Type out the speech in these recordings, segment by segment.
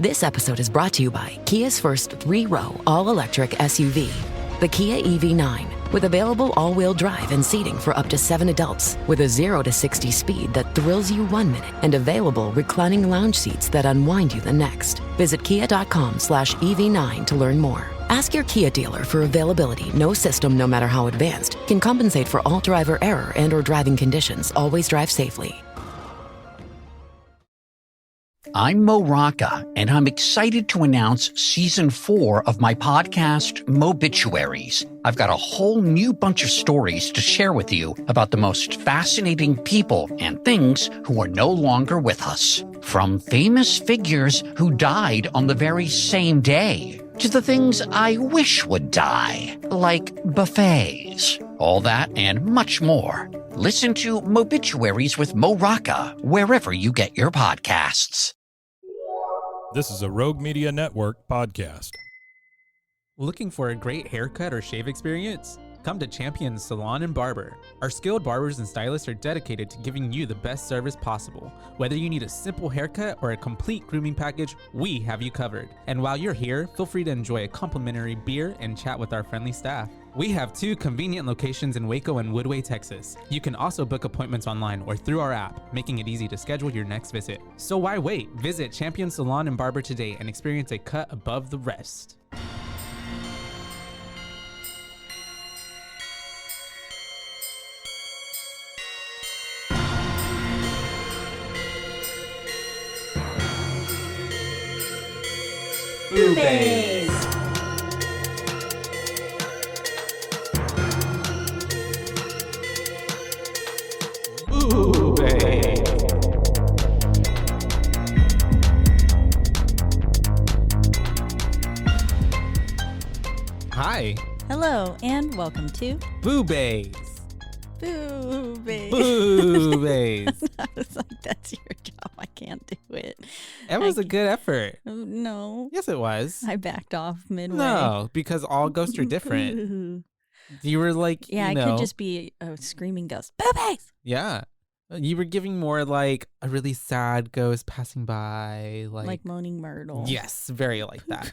This episode is brought to you by Kia's first 3-row all-electric SUV, the Kia EV9, with available all-wheel drive and seating for up to 7 adults, with a 0 to 60 speed that thrills you 1 minute, and available reclining lounge seats that unwind you the next. Visit kia.com/EV9 to learn more. Ask your Kia dealer for availability. No system, no matter how advanced, can compensate for all driver error and or driving conditions. Always drive safely. I'm Mo Rocca, and I'm excited to announce Season 4 of my podcast, Mobituaries. I've got a whole new bunch of stories to share with you about the most fascinating people and things who are no longer with us. From famous figures who died on the very same day, to the things I wish would die, like buffets. All that and much more. Listen to Mobituaries with Mo Rocca wherever you get your podcasts. This is a Rogue Media Network podcast. Looking for a great haircut or shave experience? Come to Champion Salon and Barber. Our skilled barbers and stylists are dedicated to giving you the best service possible. Whether you need a simple haircut or a complete grooming package, we have you covered. And while you're here, feel free to enjoy a complimentary beer and chat with our friendly staff. We have 2 convenient locations in Waco and Woodway, Texas. You can also book appointments online or through our app, making it easy to schedule your next visit. So why wait? Visit Champion Salon and Barber today and experience a cut above the rest. Boobies. Hi. Hello, and welcome to Boobies. Boobies. Boobies. I was like, that's your job. I can't do it. That was a good effort. No. Yes, it was. I backed off midway. No, because all ghosts are different. Boo. You were like, Yeah, you know, I could just be a screaming ghost. Boobies. yeah. You were giving more like a really sad ghost passing by. Like moaning Myrtle. Yes, very like that.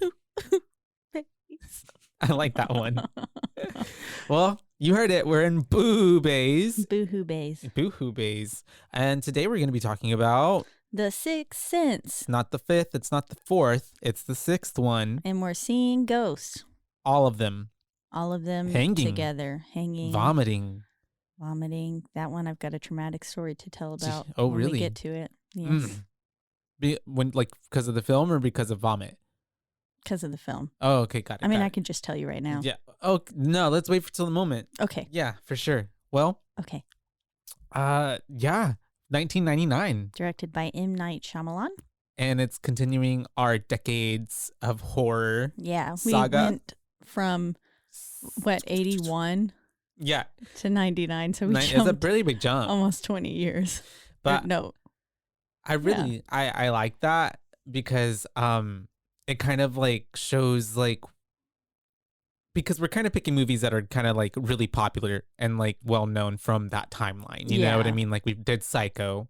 Boobies. I like that one. Well, you heard it. We're in Boobies. Boohoo bays. Boohoo Bays. And today we're going to be talking about The Sixth Sense. it's not the 5th, it's not the 4th, it's the 6th one. And we're seeing ghosts. All of them. All of them Hanging. together. Hanging. Vomiting. Vomiting. That one I've got a traumatic story to tell about. Oh, when really? we get to it. Yes. Because of the film or because of vomit? Because of the film. Oh, okay, got it. I mean, got I it. can just tell you right now. Yeah. Oh, no, let's wait till the moment. Okay. Yeah, for sure. Well, Okay. yeah, 1999. Directed by M. Night Shyamalan. And it's continuing our decades of horror. Yeah. We Saga? went from, 81 Yeah. to 99. So we It's a jumped really big jump. almost 20 years. But Or no. I really, I like that because it kind of like shows like, because we're kind of picking movies that are kind of like really popular and like well known from that timeline. You know what I Yeah. mean? Like we did Psycho,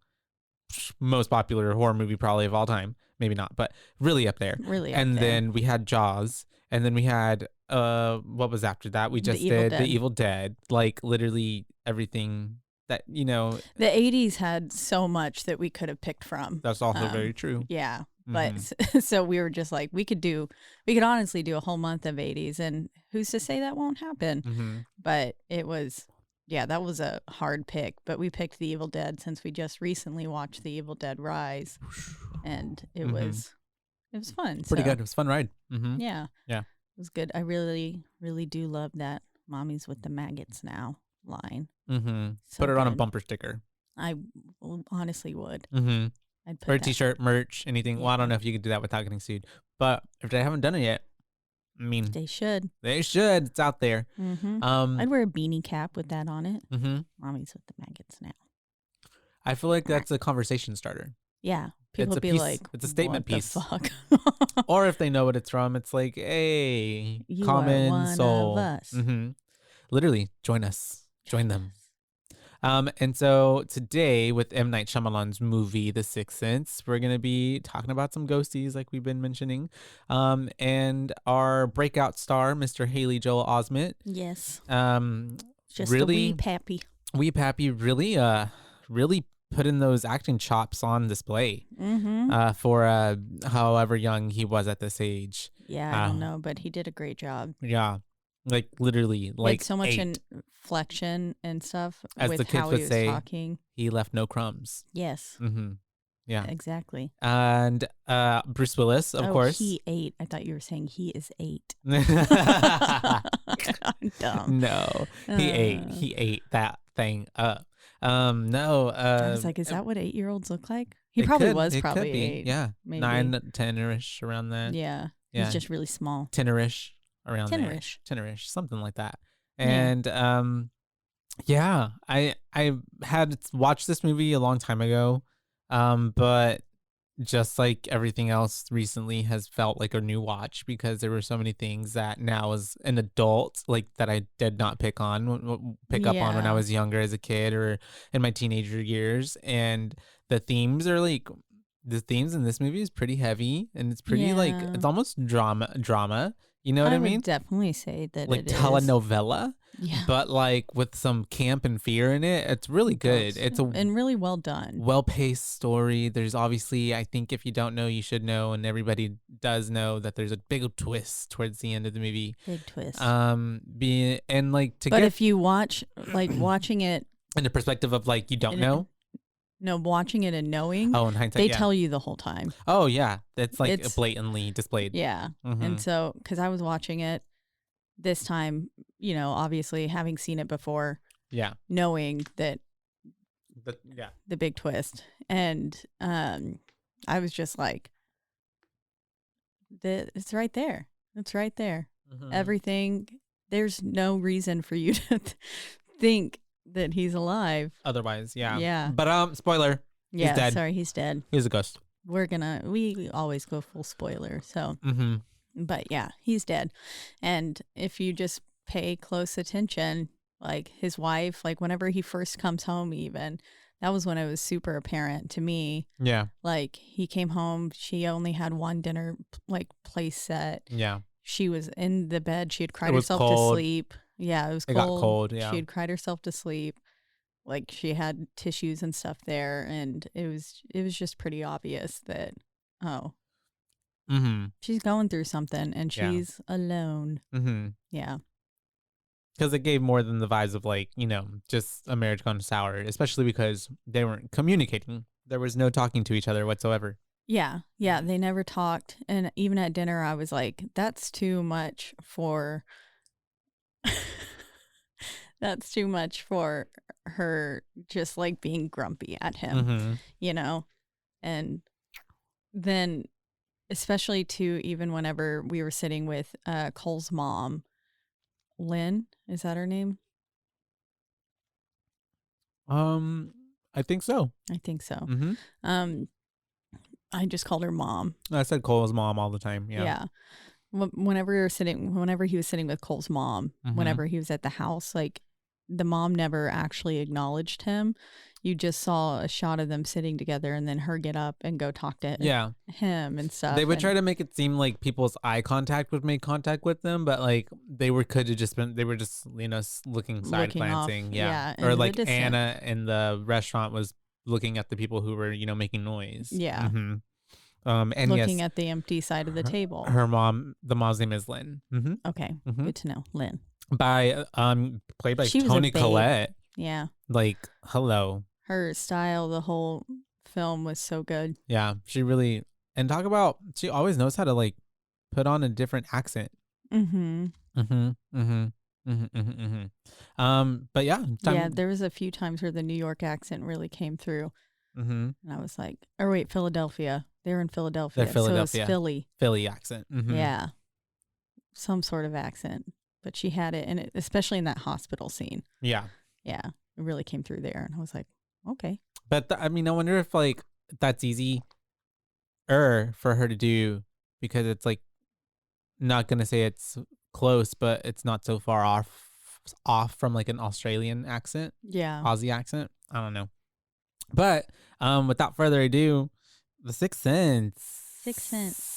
most popular horror movie probably of all time. Maybe not, but really up there. Really up And there. then we had Jaws, and then we had what was after that? We The just Evil did Dead. The Evil Dead. Like literally everything that, you know, The 80s had so much that we could have picked from. that's also very true. Yeah. But so we were just like, we could honestly do a whole month of 80s, and who's to say that won't happen? Mm-hmm. But it was, that was a hard pick. But we picked The Evil Dead since we just recently watched The Evil Dead Rise, and it was fun. Pretty So, good. It was a fun ride. Mm-hmm. Yeah. Yeah. It was good. I really, really do love that "Mommy's with the maggots now" line. Mm-hmm. So Put it on a good. bumper sticker. I honestly would. Mm-hmm. I'd put Or a that- t-shirt, merch, anything. Well, I don't know if you could do that without getting sued. But if they haven't done it yet, I mean, They should. they should. It's out there. Mm-hmm. Um, I'd wear a beanie cap with that on it. mm-hmm. "Mommy's with the maggots now." I feel like that's a conversation starter. Yeah. People It's a would be piece- like, it's a statement "What piece." The fuck? Or if they know what it's from, it's like, hey, You are common one of soul. us. Mm-hmm. Literally, join us. Join them. And so today with M. Night Shyamalan's movie, The Sixth Sense, we're going to be talking about some ghosties like we've been mentioning. And our breakout star, Mr. Haley Joel Osment. Yes. Just really, a wee pappy. Wee Pappy really putting those acting chops on display for however young he was at this age. Yeah, I don't know, but he did a great job. Yeah, like literally, He like had so much 8. inflection and stuff As with the kids how would he was say, talking. he left no crumbs. Yes. Mm-hmm. Yeah, Exactly. and Bruce Willis, of course. He ate. I thought you were saying he is 8. I'm dumb. No, he ate that thing up. No, I was like, is that what 8-year-olds look like? He probably was probably 8. Yeah, maybe. 9, 10-ish around that. Yeah. Yeah. He's just really small. 10-ish around 10-ish. there. 10-ish, something like that. Yeah. And yeah, I had watched this movie a long time ago, but just like everything else recently has felt like a new watch because there were so many things that now as an adult like that I did not pick up on when I was younger as a kid or in my teenager years. And the themes in this movie is pretty heavy and it's pretty like it's almost drama. You know what I mean? I would definitely say that like it is. telenovela. Yeah. But like with some camp and fear in it. It's really good. It's and really well done. Well-paced story. There's obviously, I think if you don't know, you should know, and everybody does know that there's a big twist towards the end of the movie. Big twist. But if you watch watching it in the perspective of like you don't know. No, watching it and knowing. Oh, in hindsight, they tell you the whole time. Oh yeah, it's like blatantly displayed. Yeah, and so because I was watching it this time, obviously having seen it before. Yeah. Knowing that. The big twist, and I was just like, it's right there. It's right there. Everything. There's no reason for you to think that he's alive. Otherwise, yeah. Yeah. But spoiler. Yeah. He's dead. Sorry, he's dead. He's a ghost. We always go full spoiler. So. But yeah, he's dead. And if you just pay close attention, like his wife, like whenever he first comes home, even that was when it was super apparent to me. Yeah. Like he came home, she only had one dinner place set. Yeah. She was in the bed. She had cried herself to sleep. Yeah, it was cold. It got cold, yeah. She had cried herself to sleep. Like she had tissues and stuff there, and it was just pretty obvious that she's going through something and she's alone. Yeah. Because it gave more than the vibes of like, just a marriage gone sour, especially because they weren't communicating. There was no talking to each other whatsoever. Yeah. Yeah. They never talked. And even at dinner, I was like, that's too much for her just like being grumpy at him, and then especially too, even whenever we were sitting with Cole's mom, Lynn, is that her name? I think so. I just called her mom. I said Cole's mom all the time. Yeah. Yeah. Whenever he was sitting with Cole's mom, whenever he was at the house, like the mom never actually acknowledged him. You just saw a shot of them sitting together and then her get up and go talk to him and stuff. They would try to make it seem like people's eye contact would make contact with them, but like they were just looking side glancing. Yeah. Or like Anna in the restaurant was looking at the people who were, making noise. Yeah. And looking at the empty side of the table. The mom's name is Lynn. Okay. Good to know. Lynn. Played by Toni Collette. Yeah. Like, hello. Her style, the whole film was so good. Yeah. She really, and talk about, she always knows how to like put on a different accent. But yeah. There was a few times where the New York accent really came through. And I was like, Philadelphia. They're in Philadelphia. They're Philadelphia. So it's Philly accent. Yeah. Some sort of accent. But she had it, and especially in that hospital scene. Yeah. Yeah. It really came through there. And I was like, okay. But I wonder if like that's easy for her to do, because it's like, not going to say it's close, but it's not so far off off from like an Australian accent, Yeah. Aussie accent. I don't know. But without further ado, The Sixth Sense. Sixth Sense.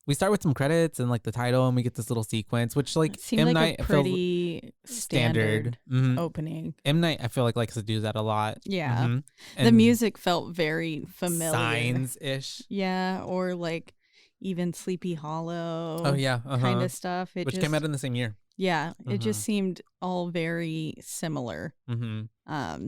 We start with some credits and like the title, and we get this little sequence, which like It seemed M. like Night a pretty standard Mhm. opening. M. Night, I feel like likes to do that a lot. Yeah. Mhm. The And music felt very familiar. Signs-ish. Yeah, or like even Sleepy Hollow. Oh yeah, kind of stuff. Which came out in the same year. Yeah, it just seemed all very similar. Mm-hmm.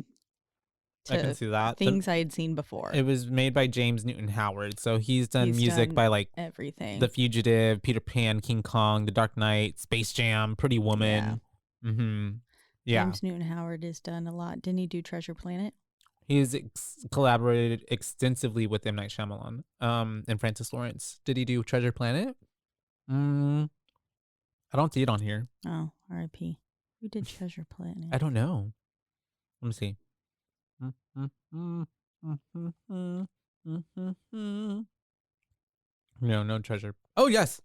To I can see that. things I had seen before. It was made by James Newton Howard, so he's done music done by like everything. The Fugitive, Peter Pan, King Kong, The Dark Knight, Space Jam, Pretty Woman. Yeah. Mm-hmm. Yeah. James Newton Howard has done a lot. Didn't he do Treasure Planet? He's collaborated extensively with M. Night Shyamalan and Francis Lawrence. Did he do Treasure Planet? I don't see it on here. Oh, R.I.P. Who did Treasure Planet? I don't know. Let me see. No treasure. Oh, yes.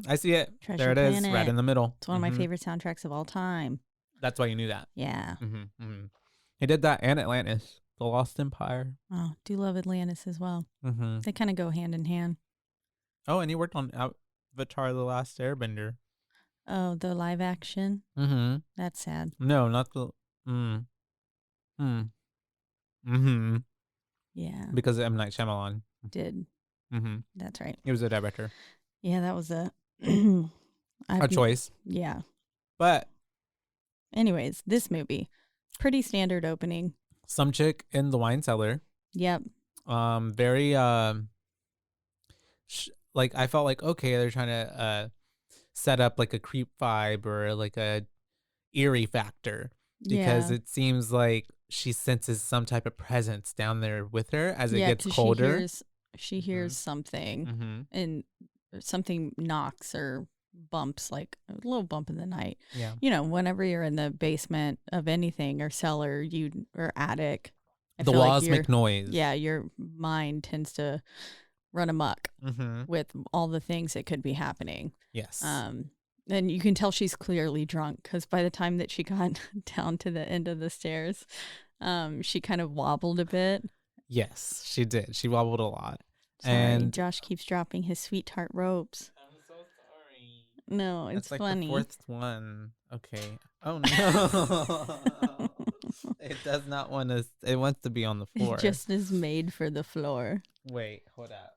I see it. Treasure there it is, Planet. right in the middle. It's one of my favorite soundtracks of all time. That's why you knew that. Yeah. He did that and Atlantis, The Lost Empire. Oh, do love Atlantis as well. They kind of go hand in hand. Oh, and he worked on Avatar: The Last Airbender. Oh, the live action? That's sad. No, not the... Yeah. Because of M. Night Shyamalan. Did. That's right. He was a director. Yeah, that was a... a choice. Yeah. But... Anyways, this movie. Pretty standard opening. Some chick in the wine cellar. Yep. Very... like, I felt like, okay, they're trying to set up like a creep vibe or like a eerie factor. Because it seems like she senses some type of presence down there with her as it gets colder. She hears something and something knocks or bumps, like a little bump in the night. Yeah. You know, whenever you're in the basement of anything or cellar, or attic, the walls make noise. Yeah, your mind tends to run amok with all the things that could be happening. Yes. And you can tell she's clearly drunk because by the time that she got down to the end of the stairs, she kind of wobbled a bit. Yes, she did. She wobbled a lot. Sorry, and Josh keeps dropping his sweet tart ropes. I'm so sorry. No, it's like funny. The fourth one. Okay. Oh no. It does not want to. It wants to be on the floor. It just is made for the floor. Wait, hold up.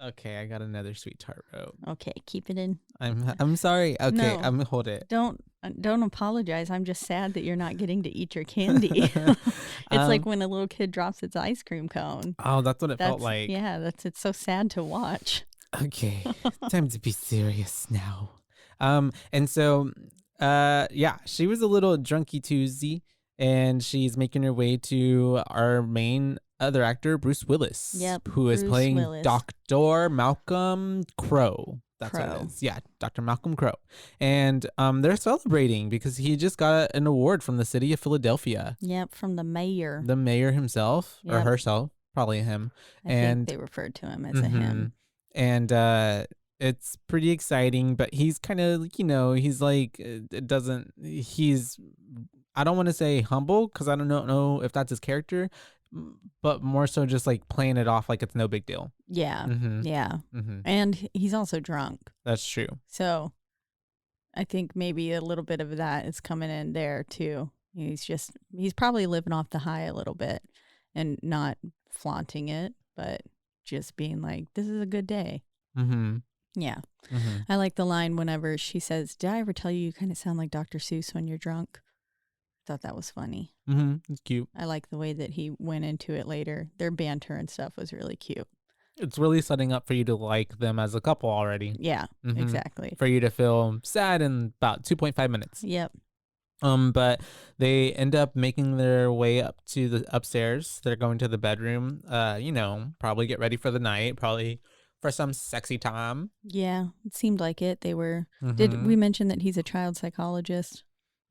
Okay, I got another sweet tart rope. Okay, keep it in. I'm sorry. Okay, No, I'm gonna hold it. Don't apologize. I'm just sad that you're not getting to eat your candy. It's like when a little kid drops its ice cream cone. Oh, that's what it felt like. Yeah, it's so sad to watch. Okay, time to be serious now. And so, yeah, she was a little drunky Tuesday, and she's making her way to our main other actor, Bruce Willis. Yep, who is Bruce playing Willis. Dr. Malcolm Crowe. That's what it is. Yeah, Dr. Malcolm Crowe. And they're celebrating because he just got an award from the city of Philadelphia. Yep, from the mayor. The mayor himself or Yep. herself, probably him. I think they referred to him as a him. And it's pretty exciting, but he's kind of, he's like, I don't want to say humble because I don't know if that's his character, but more so just like playing it off like it's no big deal. Yeah. Yeah. And he's also drunk. That's true. So I think maybe a little bit of that is coming in there too. He's probably living off the high a little bit and not flaunting it, but just being like, this is a good day. Yeah. I like the line whenever she says, did I ever tell you kind of sound like Dr. Seuss when you're drunk? I thought that was funny. It's cute. I like the way that he went into it later. Their banter and stuff was really cute. It's really setting up for you to like them as a couple already. Yeah, exactly. For you to feel sad in about 2.5 minutes. Yep. But they end up making their way up to the upstairs. They're going to the bedroom, probably get ready for the night, probably for some sexy time. Yeah, it seemed like it. They were, did we mention that he's a child psychologist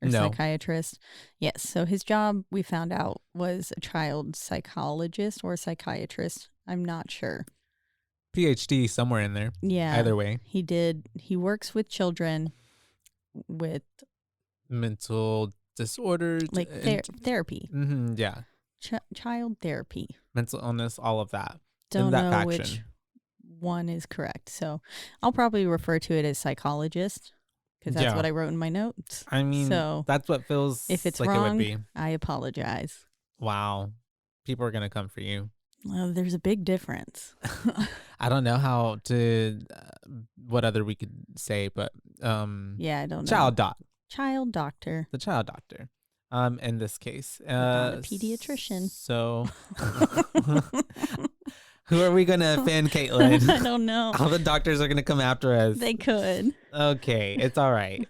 or psychiatrist? Yes. So his job, we found out, was a child psychologist or psychiatrist. I'm not sure. PhD somewhere in there. Yeah. Either way. He works with children with mental disorders. like therapy. Yeah. Child therapy. Mental illness, all of that. Don't in that know faction. which one is correct. So I'll probably refer to it as psychologist because that's what I wrote in my notes. I mean, so that's what feels if it's like wrong, it would be. I apologize. Wow. People are going to come for you. Well, there's a big difference. I don't know how to, what other we could say, but yeah, I don't know. Child doctor. The child doctor. In this case, not a pediatrician. So, who are we gonna offend, Caitlin? I don't know. All the doctors are gonna come after us. They could. Okay, it's all right.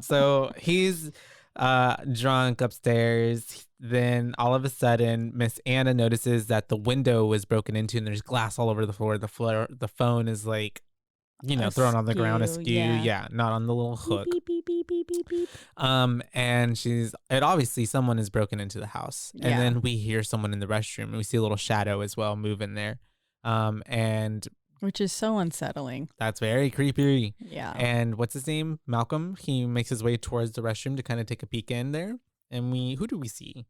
So he's drunk upstairs. Then all of a sudden, Miss Anna notices that the window was broken into and there's glass all over the floor. The phone is like, thrown on the ground askew. Yeah, not on the little hook. Beep, beep, beep, beep, beep, beep. And obviously someone has broken into the house. And then we hear someone in the restroom and we see a little shadow as well move in there. And which is so unsettling. That's very creepy. Yeah. And what's his name? Malcolm. He makes his way towards the restroom to kind of take a peek in there. And who do we see?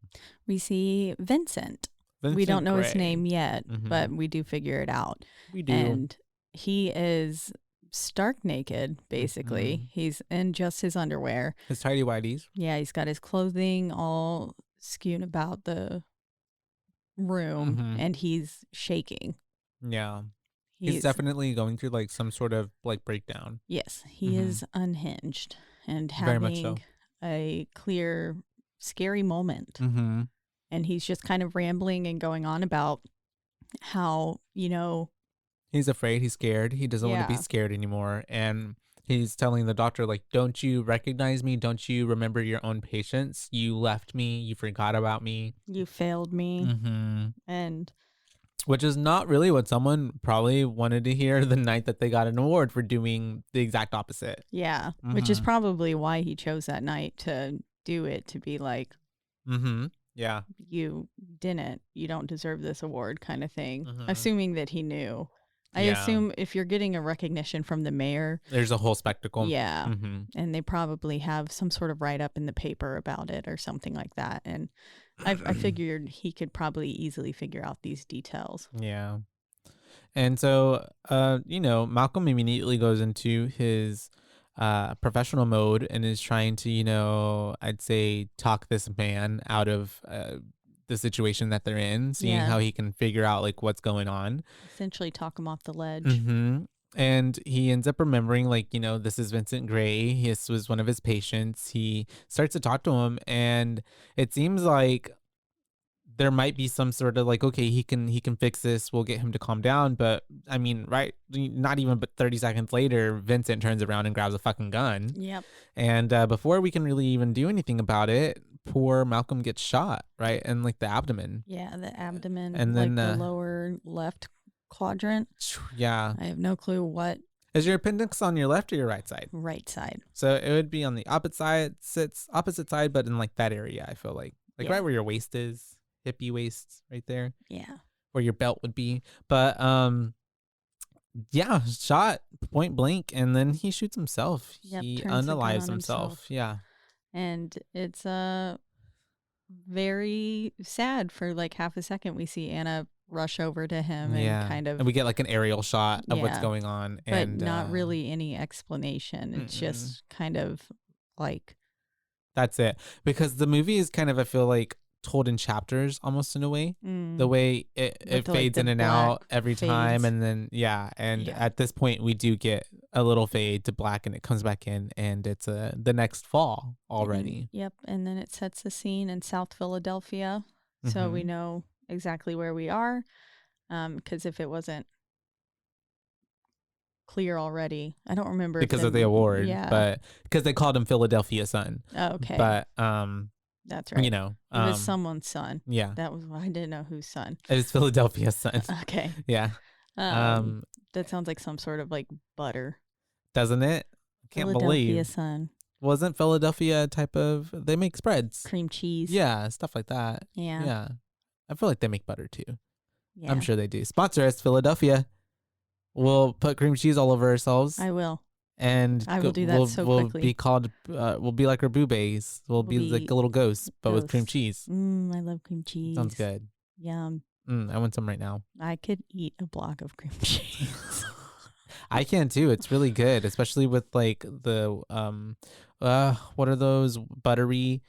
We see Vincent. We don't know his name yet, but we do figure it out. We do. And he is stark naked, basically. He's in just his underwear. His tidy whities. Yeah, he's got his clothing all skewed about the room, and he's shaking. Yeah. He's definitely going through like some sort of like breakdown. Yes, he is unhinged and Very much so. having a clear, scary moment. And he's just kind of rambling and going on about how, he's afraid, he's scared. He doesn't want to be scared anymore. And he's telling the doctor, like, don't you recognize me? Don't you remember your own patients? You left me. You forgot about me. You failed me. And which is not really what someone probably wanted to hear the night that they got an award for doing the exact opposite. Yeah, which is probably why he chose that night to do it, to be like, yeah, you don't deserve this award kind of thing, assuming that he knew. I assume if you're getting a recognition from the mayor, there's a whole spectacle. Yeah. And they probably have some sort of write up in the paper about it or something like that. And I figured he could probably easily figure out these details. Yeah. And so, Malcolm immediately goes into his professional mode and is trying to, I'd say, talk this man out of the situation that they're in, seeing how he can figure out like what's going on. Essentially talk him off the ledge. And he ends up remembering, like, this is Vincent Gray. This was one of his patients. He starts to talk to him, and it seems like there might be some sort of like, okay, he can fix this. We'll get him to calm down. But I mean, right, not even but 30 seconds later, Vincent turns around and grabs a fucking gun. Yep. And before we can really even do anything about it, poor Malcolm gets shot, right? And like the abdomen. Yeah, the abdomen, and then like the lower left quadrant. Yeah. I have no clue what. Is your appendix on your left or your right side? Right side. So it would be on the opposite side, but in like that area, I feel like right where your waist is, hippie waist, right there. Yeah. Where your belt would be. But shot point blank, and then he shoots himself. Yep, he turns the gun unalives on himself. Yeah. And it's very sad. For like half a second, we see Anna rush over to him and kind of, and we get like an aerial shot of what's going on, but and not really any explanation. It's just kind of like, that's it. Because the movie is kind of, I feel like, told in chapters almost in a way. The way it fades in and out every time, and then at this point we do get a little fade to black, and it comes back in, and it's the next fall already. Yep. And then it sets the scene in South Philadelphia, so we know exactly where we are, because if it wasn't clear already, I don't remember because of the award, but because they called him Philadelphia Son. Oh, okay. But that's right. It was someone's son. Yeah. That was, I didn't know whose son. It was Philadelphia's son. Okay. Yeah. That sounds like some sort of like butter. Doesn't it? Can't believe. Son. Wasn't Philadelphia a type of, they make spreads. Cream cheese. Yeah, stuff like that. Yeah. Yeah. I feel like they make butter too. Yeah. I'm sure they do. Sponsor us, Philadelphia. we'll put cream cheese all over ourselves. I will. And I will do that so we'll quickly. be called, we'll be like our boobies. We'll be like a little ghost, but with cream cheese. I love cream cheese. Sounds good. Yum. I want some right now. I could eat a block of cream cheese. I can too. It's really good, especially with like the what are those buttery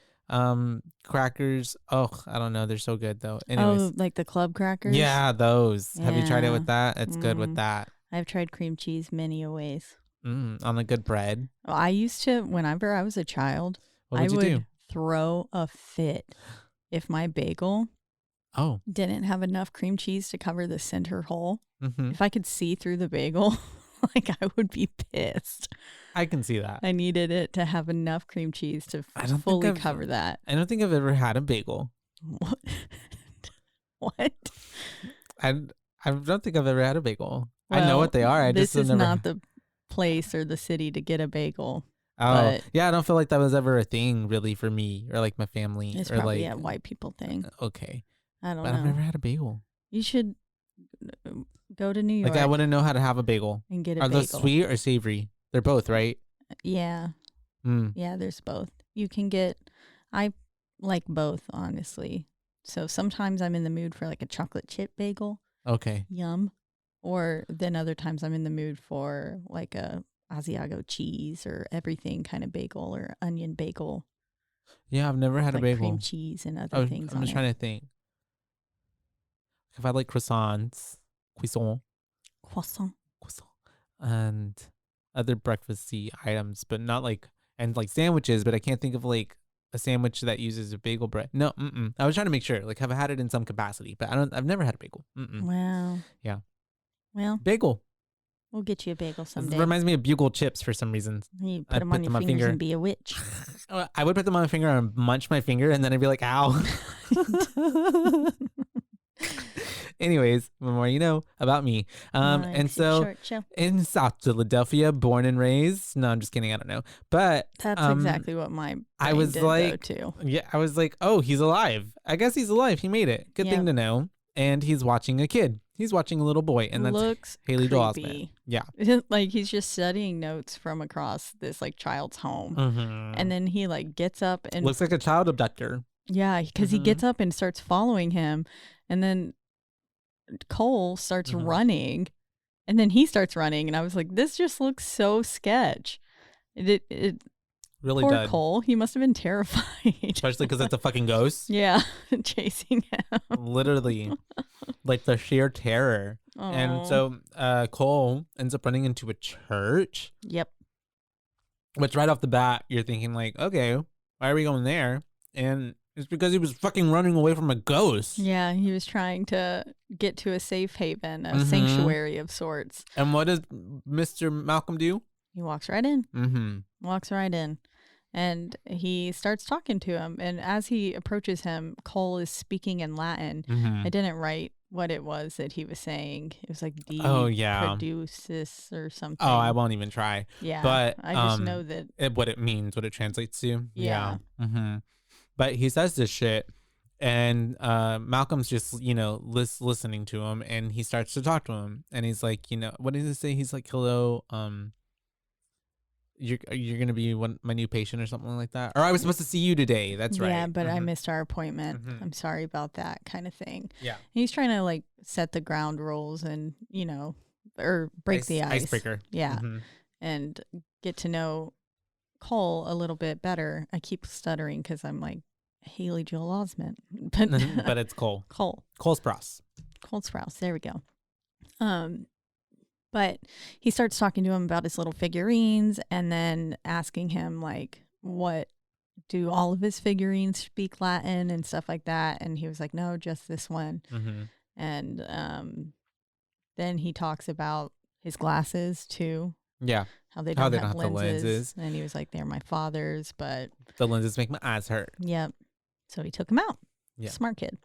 crackers? Oh, I don't know. They're so good though. Anyways. Oh, like the club crackers? Yeah, those. Have you tried it Yeah. with that? It's good with that. I've tried cream cheese many a ways. On the good bread. Well, I used to, whenever I was a child, What would you do? throw a fit if my bagel didn't have enough cream cheese to cover the center hole. Mm-hmm. If I could see through the bagel, like I would be pissed. I can see that. I needed it to have enough cream cheese to fully cover that. I don't think I've ever had a bagel. What? What? I don't think I've ever had a bagel. Well, I know what they are. This is not the place or the city to get a bagel. Oh, yeah. I don't feel like that was ever a thing really for me or like my family. It's or probably like a white people thing. Okay. I don't know. But I've never had a bagel. You should go to New York. Like I wouldn't know how to have a bagel. And get a bagel. Are those sweet or savory? They're both, right? Yeah. Yeah, there's both. You can get, I like both, honestly. So sometimes I'm in the mood for like a chocolate chip bagel. Okay. Yum. Or then other times I'm in the mood for like a Asiago cheese or everything kind of bagel or onion bagel. Yeah, I've never had a bagel. Cream cheese and other things. I'm just trying to think. I've had like croissants, croissant, and other breakfasty items, but not like, and like sandwiches, but I can't think of like a sandwich that uses a bagel bread. No, I was trying to make sure, like, have I had it in some capacity, but I've never had a bagel. Wow. Yeah. Well, bagel. We'll get you a bagel someday. It reminds me of bugle chips for some reason. You put them on your fingers and be a witch. I would put them on my finger and munch my finger, and then I'd be like, ow. Anyways, the more you know about me. And so in South Philadelphia, born and raised. No, I'm just kidding. I don't know. But that's exactly what my I was did like, too. Yeah, I was like, oh, he's alive. I guess he's alive. He made it. Good thing to know. And he's watching a kid. He's watching a little boy, and that's looks Haley Joel Osment. Yeah, like he's just studying notes from across this like child's home, and then he like gets up and looks like a child abductor. Yeah, because he gets up and starts following him, and then Cole starts running, and then he starts running, and I was like, this just looks so sketch. It really poor did. Cole, he must have been terrified, especially because it's a fucking ghost. Yeah, chasing him. Literally, like the sheer terror. Aww. And so Cole ends up running into a church. Yep. Which right off the bat, you're thinking like, okay, why are we going there? And it's because he was fucking running away from a ghost. Yeah, he was trying to get to a safe haven, a sanctuary of sorts. And what does Mr. Malcolm do? He walks right in. Walks right in. And he starts talking to him. And as he approaches him, Cole is speaking in Latin. I didn't write what it was that he was saying. It was like produces or something. Oh, I won't even try. Yeah. But I just know that what it means, what it translates to. Yeah. But he says this shit, and Malcolm's just, listening to him, and he starts to talk to him, and he's like, what does he say? He's like, hello, you're gonna be my new patient or something like that, or I was supposed to see you today. That's right. Yeah, but I missed our appointment. I'm sorry about that, kind of thing. Yeah. And he's trying to like set the ground rules and or break the ice. Icebreaker. Yeah, and get to know Cole a little bit better. I keep stuttering because I'm like Haley Joel Osment, but it's Cole. Cole Sprouse. Cole Sprouse. There we go. But he starts talking to him about his little figurines and then asking him like, what do all of his figurines speak Latin and stuff like that? And he was like, no, just this one. And then he talks about his glasses too. Yeah. How they don't have lenses. And he was like, they're my father's, but the lenses make my eyes hurt. Yep. So he took them out. Yeah. Smart kid.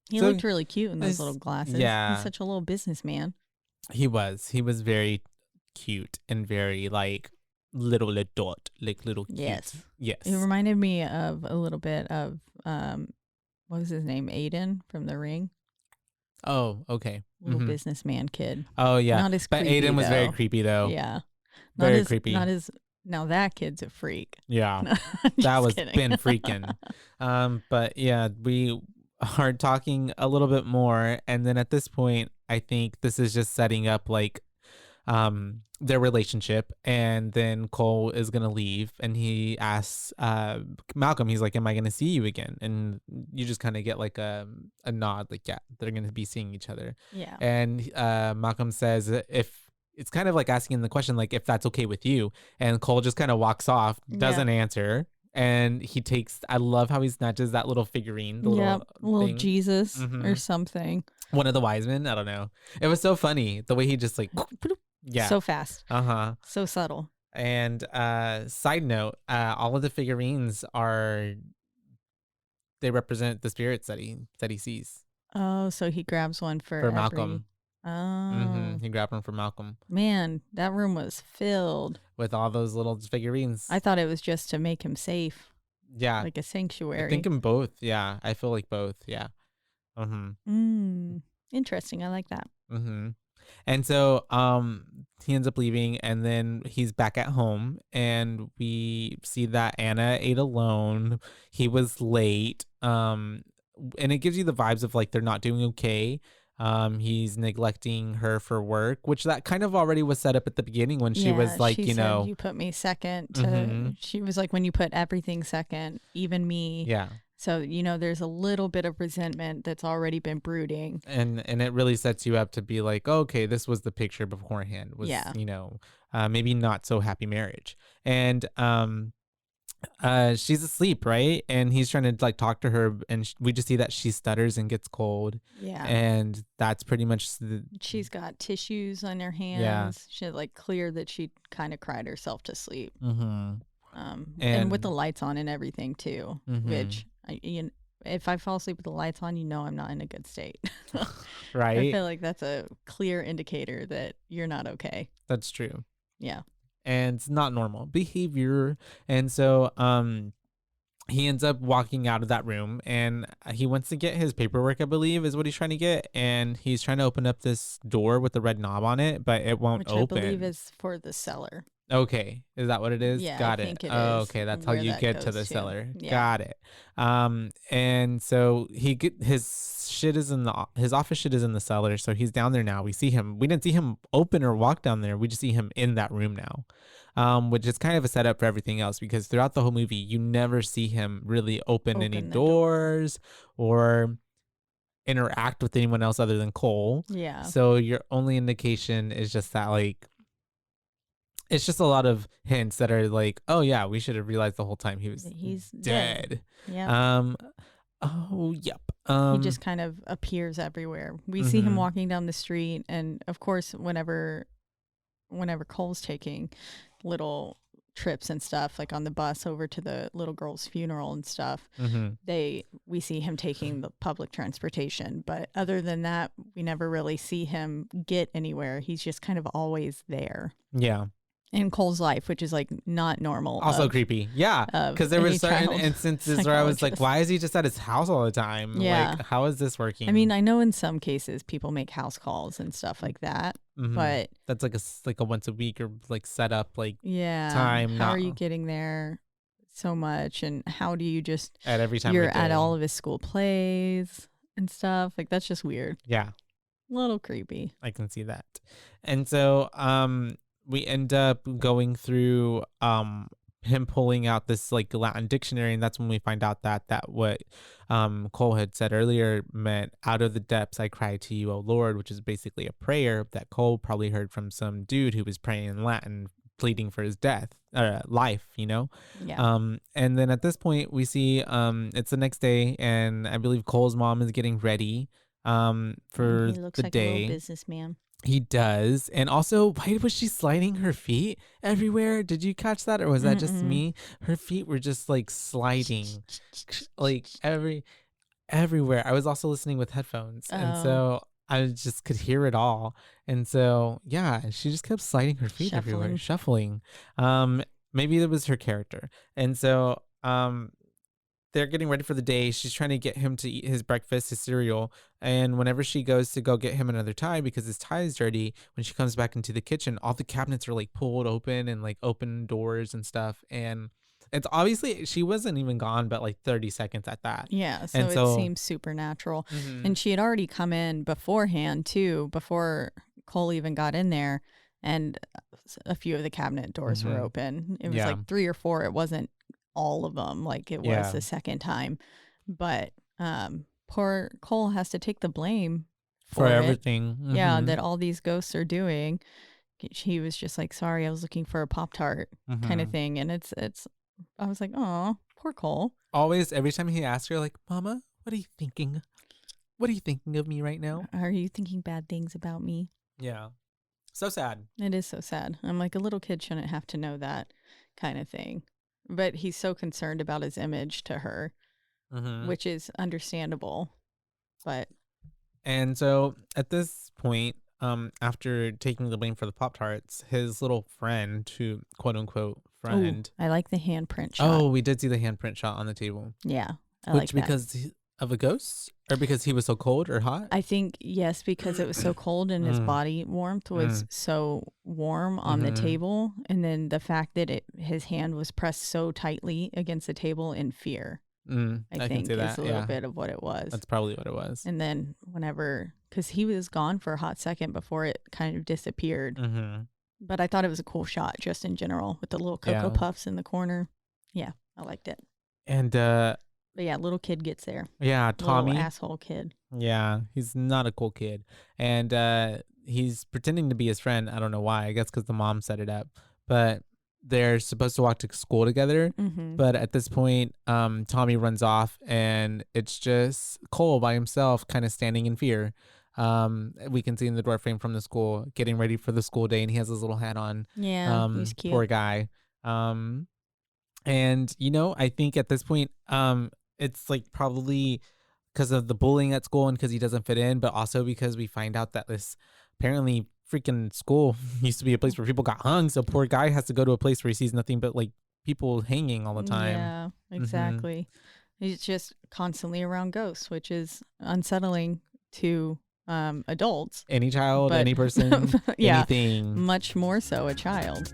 He looked really cute in those little glasses. Yeah. He's such a little businessman. He was very cute and very like little adult, like little cute. Yes. Yes. It reminded me of a little bit of what was his name? Aiden from The Ring. Oh, okay. Little businessman kid. Oh yeah. Not as but creepy, Aiden was very though. creepy though. Yeah. Very creepy. Not as. Now that kid's a freak. Yeah. No, That was kidding. been freaking. But yeah, we are talking a little bit more, and then at this point, I think this is just setting up like their relationship, and then Cole is gonna leave, and he asks Malcolm, he's like, am I gonna see you again? And you just kind of get like a nod, like, yeah, they're gonna be seeing each other. Yeah. And Malcolm says, if it's kind of like asking the question, like, if that's okay with you, and Cole just kind of walks off, doesn't answer, and he takes, I love how he snatches that little figurine, the little thing. Jesus or something. One of the wise men, I don't know. It was so funny the way he just like So fast. So subtle. And side note, all of the figurines they represent the spirits that he sees. Oh, so he grabs one for Malcolm. Oh. He grabbed one for Malcolm. Man, that room was filled with all those little figurines. I thought it was just to make him safe. Yeah. Like a sanctuary. I think in both. Yeah. I feel like both. Yeah. Interesting. I like that. And so he ends up leaving, and then he's back at home, and we see that Anna ate alone. He was late. And it gives you the vibes of like they're not doing okay. He's neglecting her for work, which that kind of already was set up at the beginning when she was like, she said, you put me second to, she was like, when you put everything second, even me. Yeah. So, there's a little bit of resentment that's already been brooding. And it really sets you up to be like, okay, this was the picture beforehand was, maybe not so happy marriage. And, she's asleep, right? And he's trying to like talk to her, and we just see that she stutters and gets cold. Yeah. And that's pretty much she's got tissues on her hands. Yeah. She like clear that she kind of cried herself to sleep. And with the lights on and everything too, which if I fall asleep with the lights on, I'm not in a good state. Right. I feel like that's a clear indicator that you're not okay. That's true. Yeah. And it's not normal behavior. And so he ends up walking out of that room, and he wants to get his paperwork, I believe is what he's trying to get. And he's trying to open up this door with the red knob on it, but it won't open. I believe is for the cellar. Okay. Is that what it is? Yeah, Got I it. think it Oh, is okay. That's how you get to the cellar. Yeah. Got it. And so his office shit is in the cellar. So he's down there now. We see him. We didn't see him open or walk down there. We just see him in that room now, which is kind of a setup for everything else, because throughout the whole movie, you never see him really open any doors or interact with anyone else other than Cole. Yeah. So your only indication is just that, like, it's just a lot of hints that are like, oh yeah, we should have realized the whole time he's dead. Yeah. Oh, yep. He just kind of appears everywhere. We see him walking down the street, and of course, whenever Cole's taking little trips and stuff, like on the bus over to the little girl's funeral and stuff, we see him taking the public transportation. But other than that, we never really see him get anywhere. He's just kind of always there. Yeah. In Cole's life, which is like not normal. Also creepy. Yeah. Because there were certain instances where I was like, why is he just at his house all the time? Yeah. Like, how is this working? I mean, I know in some cases people make house calls and stuff like that, but that's like a once a week or like set up like time. How are you getting there so much? And how do you just at every time you're at all of his school plays and stuff? Like, that's just weird. Yeah. A little creepy. I can see that. And so, we end up going through him pulling out this like Latin dictionary, and that's when we find out that what Cole had said earlier meant "out of the depths I cry to you, O Lord," which is basically a prayer that Cole probably heard from some dude who was praying in Latin, pleading for his life, Yeah. And then at this point we see it's the next day, and I believe Cole's mom is getting ready for he looks the like day. A little businessman. He does. And also, why was she sliding her feet everywhere? Did you catch that? Or was that just me? Her feet were just like sliding like everywhere. I was also listening with headphones. And so I just could hear it all. And so, yeah, she just kept sliding her feet everywhere, shuffling. Maybe it was her character. And so, they're getting ready for the day. She's trying to get him to eat his breakfast, his cereal. And whenever she goes to go get him another tie because his tie is dirty, when she comes back into the kitchen, all the cabinets are like pulled open and like open doors and stuff. And it's obviously she wasn't even gone, but like 30 seconds at that. Yeah. So it seems supernatural. And she had already come in beforehand too, before Cole even got in there. And a few of the cabinet doors were open. It was like 3 or 4. It wasn't all of them like it was the second time, but poor Cole has to take the blame for everything that all these ghosts are doing. He was just like, sorry, I was looking for a Pop-Tart kind of thing. And it's I was like, oh, poor Cole. Always, every time he asks her, like, Mama, what are you thinking of me right now? Are you thinking bad things about me? Yeah, so sad. It is so sad. I'm like, a little kid shouldn't have to know that kind of thing. But he's so concerned about his image to her, which is understandable. And so at this point, after taking the blame for the Pop-Tarts, his little friend, who quote unquote friend. Ooh, I like the handprint shot. Oh, we did see the handprint shot on the table. Yeah, I like that. Because of a ghost? Or because he was so cold or hot? I think, yes, because it was so cold and his body warmth was so warm on the table. And then the fact that his hand was pressed so tightly against the table in fear, I think is a little bit of what it was. That's probably what it was. And then because he was gone for a hot second before it kind of disappeared. But I thought it was a cool shot just in general with the little Cocoa Puffs in the corner. Yeah, I liked it. And but yeah, little kid gets there. Yeah, Tommy. Little asshole kid. Yeah, he's not a cool kid. And he's pretending to be his friend. I don't know why. I guess because the mom set it up. But they're supposed to walk to school together. But at this point, Tommy runs off and it's just Cole by himself kind of standing in fear. We can see in the door frame from the school getting ready for the school day. And he has his little hat on. Yeah, he's cute. Poor guy. And, I think at this point, it's like probably because of the bullying at school and because he doesn't fit in, but also because we find out that this apparently freaking school used to be a place where people got hung. So poor guy has to go to a place where he sees nothing but like people hanging all the time. Yeah, exactly. He's just constantly around ghosts, which is unsettling to adults. Any child, any person, anything. Much more so a child.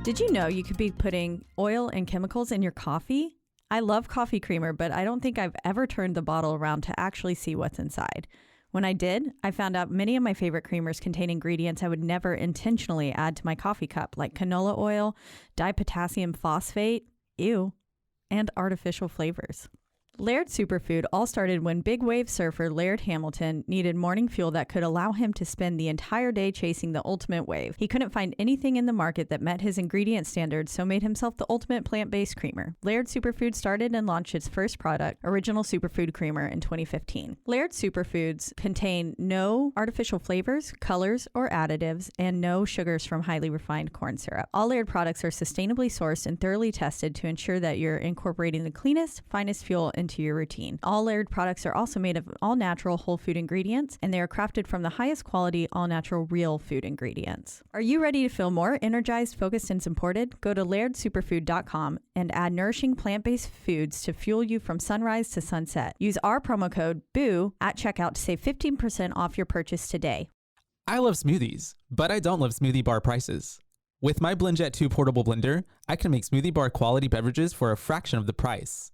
Did you know you could be putting oil and chemicals in your coffee? I love coffee creamer, but I don't think I've ever turned the bottle around to actually see what's inside. When I did, I found out many of my favorite creamers contain ingredients I would never intentionally add to my coffee cup, like canola oil, dipotassium phosphate, and artificial flavors. Laird Superfood all started when big wave surfer Laird Hamilton needed morning fuel that could allow him to spend the entire day chasing the ultimate wave. He couldn't find anything in the market that met his ingredient standards, so made himself the ultimate plant-based creamer. Laird Superfood started and launched its first product, Original Superfood Creamer, in 2015. Laird Superfoods contain no artificial flavors, colors, or additives, and no sugars from highly refined corn syrup. All Laird products are sustainably sourced and thoroughly tested to ensure that you're incorporating the cleanest, finest fuel into your routine. All Laird products are also made of all-natural whole food ingredients, and they are crafted from the highest quality all-natural real food ingredients. Are you ready to feel more energized, focused, and supported? Go to lairdsuperfood.com and add nourishing plant-based foods to fuel you from sunrise to sunset. Use our promo code BOO at checkout to save 15% off your purchase today. I love smoothies, but I don't love smoothie bar prices. With my BlendJet 2 portable blender, I can make smoothie bar quality beverages for a fraction of the price.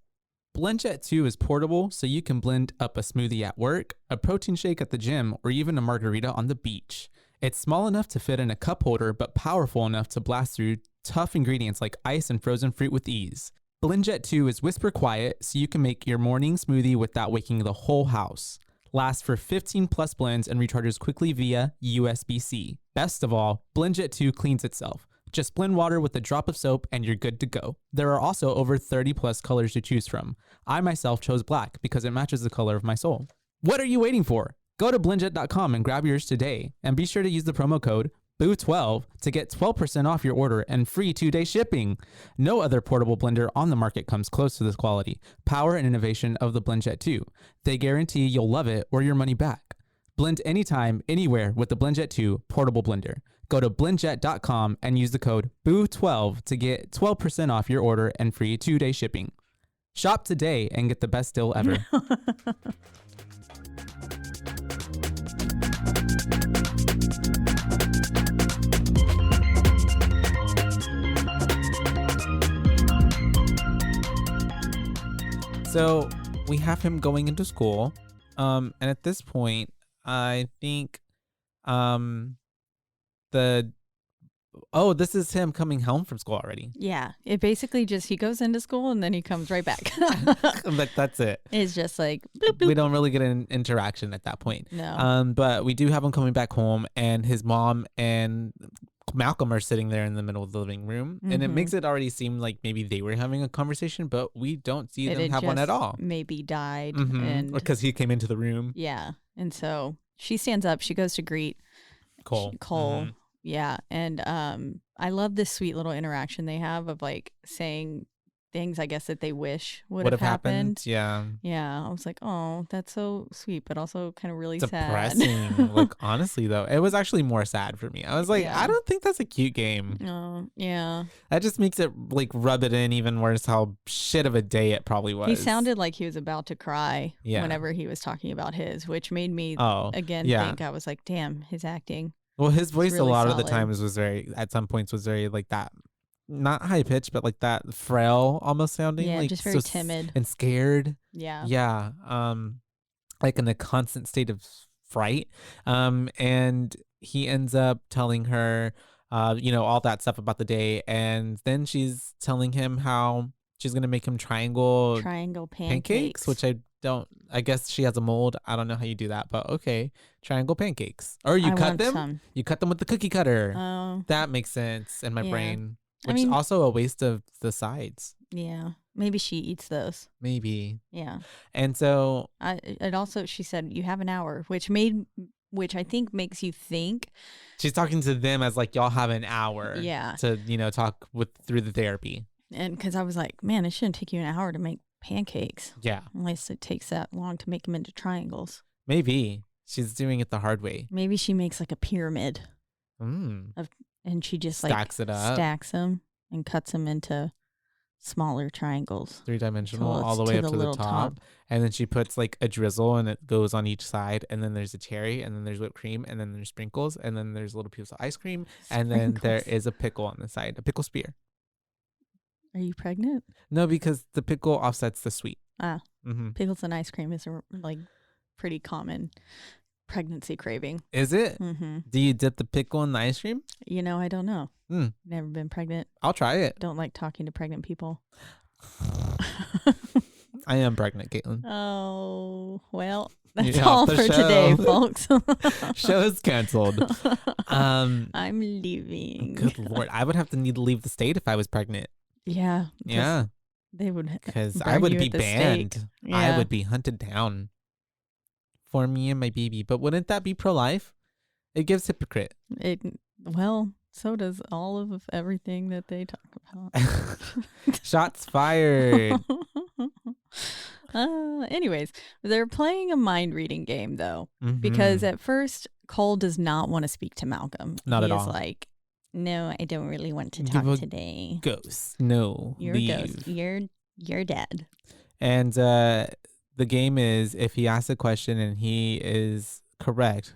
BlendJet 2 is portable, so you can blend up a smoothie at work, a protein shake at the gym, or even a margarita on the beach. It's small enough to fit in a cup holder, but powerful enough to blast through tough ingredients like ice and frozen fruit with ease. BlendJet 2 is whisper quiet, so you can make your morning smoothie without waking the whole house. Lasts for 15 plus blends and recharges quickly via USB-C. Best of all, BlendJet 2 cleans itself. Just blend water with a drop of soap and you're good to go. There are also over 30 plus colors to choose from. I myself chose black because it matches the color of my soul. What are you waiting for? Go to blendjet.com and grab yours today. And be sure to use the promo code BOO12 to get 12% off your order and free 2-day shipping. No other portable blender on the market comes close to this quality, power, and innovation of the BlendJet 2. They guarantee you'll love it or your money back. Blend anytime, anywhere with the BlendJet 2 portable blender. Go to blendjet.com and use the code BOO12 to get 12% off your order and free 2-day shipping. Shop today and get the best deal ever. So we have him going into school. And at this point, I think this is him coming home from school already. Yeah. It basically just, he goes into school and then he comes right back. But that's it. It's just like, bloop, bloop. We don't really get an interaction at that point. No. But we do have him coming back home, and his mom and Malcolm are sitting there in the middle of the living room. And it makes it already seem like maybe they were having a conversation, but we don't see them have one at all. Maybe died. And because he came into the room. Yeah. And so she stands up. She goes to greet Cole. Yeah. And I love this sweet little interaction they have of like saying things, I guess, that they wish would have happened. Yeah. Yeah. I was like, oh, that's so sweet, but also kind of really sad. Depressing. Like, honestly, though, it was actually more sad for me. I was like, I don't think that's a cute game. Oh, yeah. That just makes it like rub it in even worse how shit of a day it probably was. He sounded like he was about to cry whenever he was talking about his, which made me think, I was like, damn, his acting. Well, his voice really a lot solid. of the times was at some points was very like that, not high pitched, but like that frail almost sounding. Yeah, like just very timid and scared. Yeah. Yeah. Like in a constant state of fright. And he ends up telling her, all that stuff about the day. And then she's telling him how she's going to make him triangle pancakes, which I guess she has a mold. I don't know how you do that, but okay. Triangle pancakes. Or you cut them. You cut them with the cookie cutter. Oh. That makes sense in my brain. Which is also a waste of the sides. Yeah. Maybe she eats those. Maybe. Yeah. And so she said, you have an hour, which I think makes you think. She's talking to them as like, y'all have an hour. Yeah. To, talk through the therapy. And because I was like, man, it shouldn't take you an hour to make pancakes. Yeah. Unless it takes that long to make them into triangles. Maybe. She's doing it the hard way. Maybe she makes like a pyramid. And she just stacks them and cuts them into smaller triangles. 3-dimensional all the way up to the top. And then she puts like a drizzle and it goes on each side. And then there's a cherry, and then there's whipped cream, and then there's sprinkles, and then there's little pieces of ice cream. And then there is a pickle on the side, a pickle spear. Are you pregnant? No, because the pickle offsets the sweet. Pickles and ice cream is like pretty common pregnancy craving. Is it? Do you dip the pickle in the ice cream? I don't know. Never been pregnant. I'll try it. Don't like talking to pregnant people. I am pregnant, Caitlin. Oh, well, that's all for today, folks. Show's canceled. I'm leaving. Good Lord. I would have to need to leave the state if I was pregnant. Yeah. Yeah. They would. Because I would be banned. Yeah. I would be hunted down for me and my baby. But wouldn't that be pro-life? It gives hypocrite. Well, so does all of everything that they talk about. Shots fired. Anyways, they're playing a mind reading game though, because at first Cole does not want to speak to Malcolm. Not at all. He's like, no, I don't really want to talk today. Ghost. No. You're a ghost. You're dead. And the game is, if he asks a question and he is correct,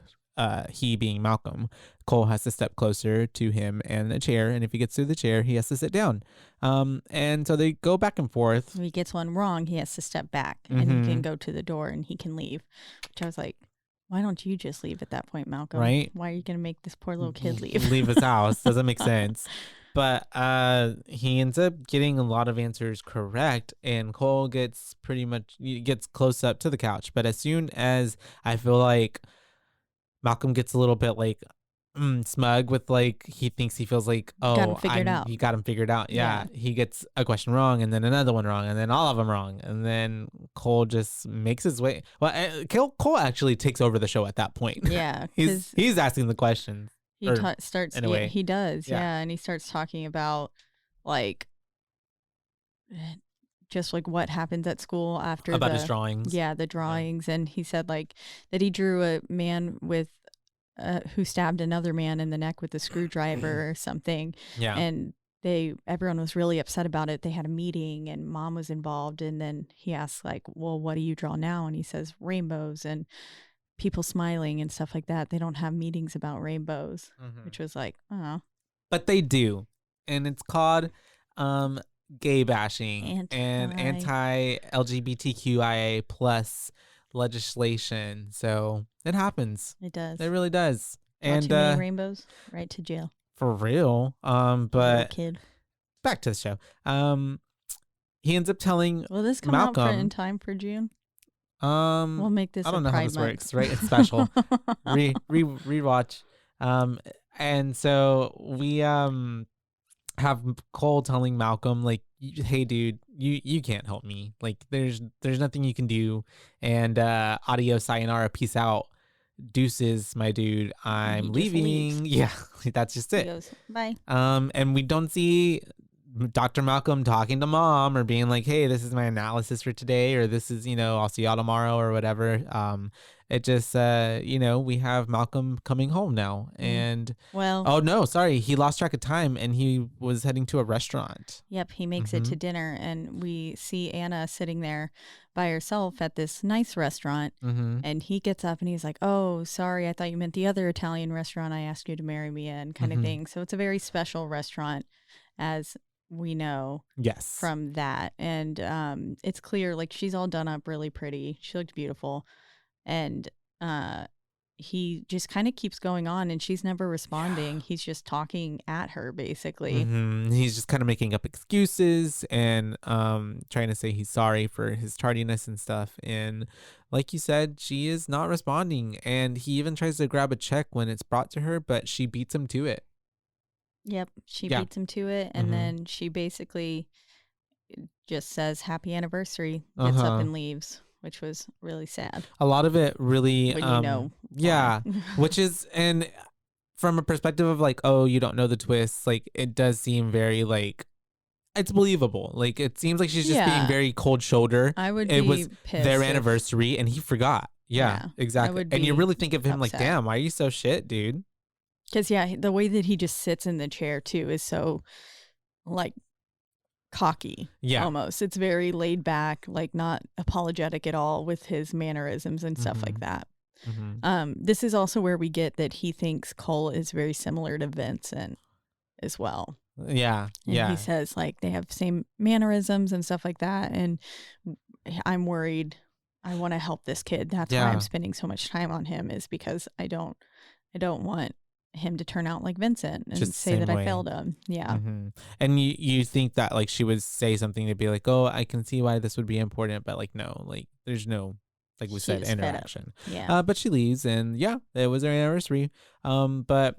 he being Malcolm, Cole has to step closer to him and a chair, and if he gets through the chair, he has to sit down. And so they go back and forth. If he gets one wrong, he has to step back, and he can go to the door and he can leave. Which I was like, why don't you just leave at that point, Malcolm? Right? Why are you gonna make this poor little kid leave? Leave his house. Doesn't make sense. But he ends up getting a lot of answers correct, and Cole gets close up to the couch. But as soon as I feel like Malcolm gets a little bit like smug with like, he feels like, oh, you got him figured out. Yeah. He gets a question wrong, and then another one wrong, and then all of them wrong, and then Cole just makes his way. Well, Cole actually takes over the show at that point. Yeah, he's asking the questions. He starts in a way. He does, yeah, and he starts talking about like just like what happens at school after About his drawings. Yeah, the drawings. And he said like that he drew a man with who stabbed another man in the neck with a screwdriver or something. Yeah. And everyone was really upset about it. They had a meeting and mom was involved. And then he asked like, well, what do you draw now? And he says rainbows and people smiling and stuff like that. They don't have meetings about rainbows, which was like, oh. But they do. And it's called gay bashing and anti-LGBTQIA plus legislation. So it happens. It does. It really does. And too many rainbows, right to jail. For real. But kid. Back to the show. He ends up telling Will this come Malcolm, out in time for June? We'll make this. I don't know Pride how this month. works, right? It's special. Rewatch. And so we have Cole telling Malcolm like, hey dude, you can't help me. Like there's nothing you can do. And adios, sayonara, peace out, deuces, my dude, I'm leaving. Yeah, that's just it. He goes, bye. And we don't see Dr. Malcolm talking to mom or being like, hey, this is my analysis for today, or this is, I'll see y'all tomorrow or whatever. It just, we have Malcolm coming home now. And, oh no, sorry. He lost track of time and he was heading to a restaurant. Yep. He makes it to dinner and we see Anna sitting there by herself at this nice restaurant. And he gets up and he's like, oh, sorry. I thought you meant the other Italian restaurant I asked you to marry me in kind of thing. So it's a very special restaurant, as we know from that. And it's clear, like, she's all done up really pretty. She looked beautiful. And he just kind of keeps going on and she's never responding. He's just talking at her, basically. He's just kind of making up excuses and trying to say he's sorry for his tardiness and stuff. And like you said, she is not responding. And he even tries to grab a check when it's brought to her, but she beats him to it. Yep, she beats him to it, and then she basically just says happy anniversary, gets up and leaves, which was really sad. A lot of it really, when which is, and from a perspective of like, oh, you don't know the twists, like it does seem very like, it's believable. Like it seems like she's just being very cold shoulder. I would It be was pissed their if- anniversary and he forgot. Yeah, exactly. And you be really think of him like, upset. damn, why are you so shit, dude? Because, the way that he just sits in the chair, too, is so, like, cocky. Yeah. Almost. It's very laid back, like, not apologetic at all with his mannerisms and stuff like that. This is also where we get that he thinks Cole is very similar to Vincent as well. Yeah. And he says, like, they have the same mannerisms and stuff like that. And I'm worried. I want to help this kid. That's why I'm spending so much time on him, is because I don't want him to turn out like Vincent and Just say that same I way. failed him. Yeah. And you think that like she would say something to be like, oh, I can see why this would be important, but like no, like there's no, like we said, She's fed up. interaction. Yeah. But she leaves and it was their anniversary. But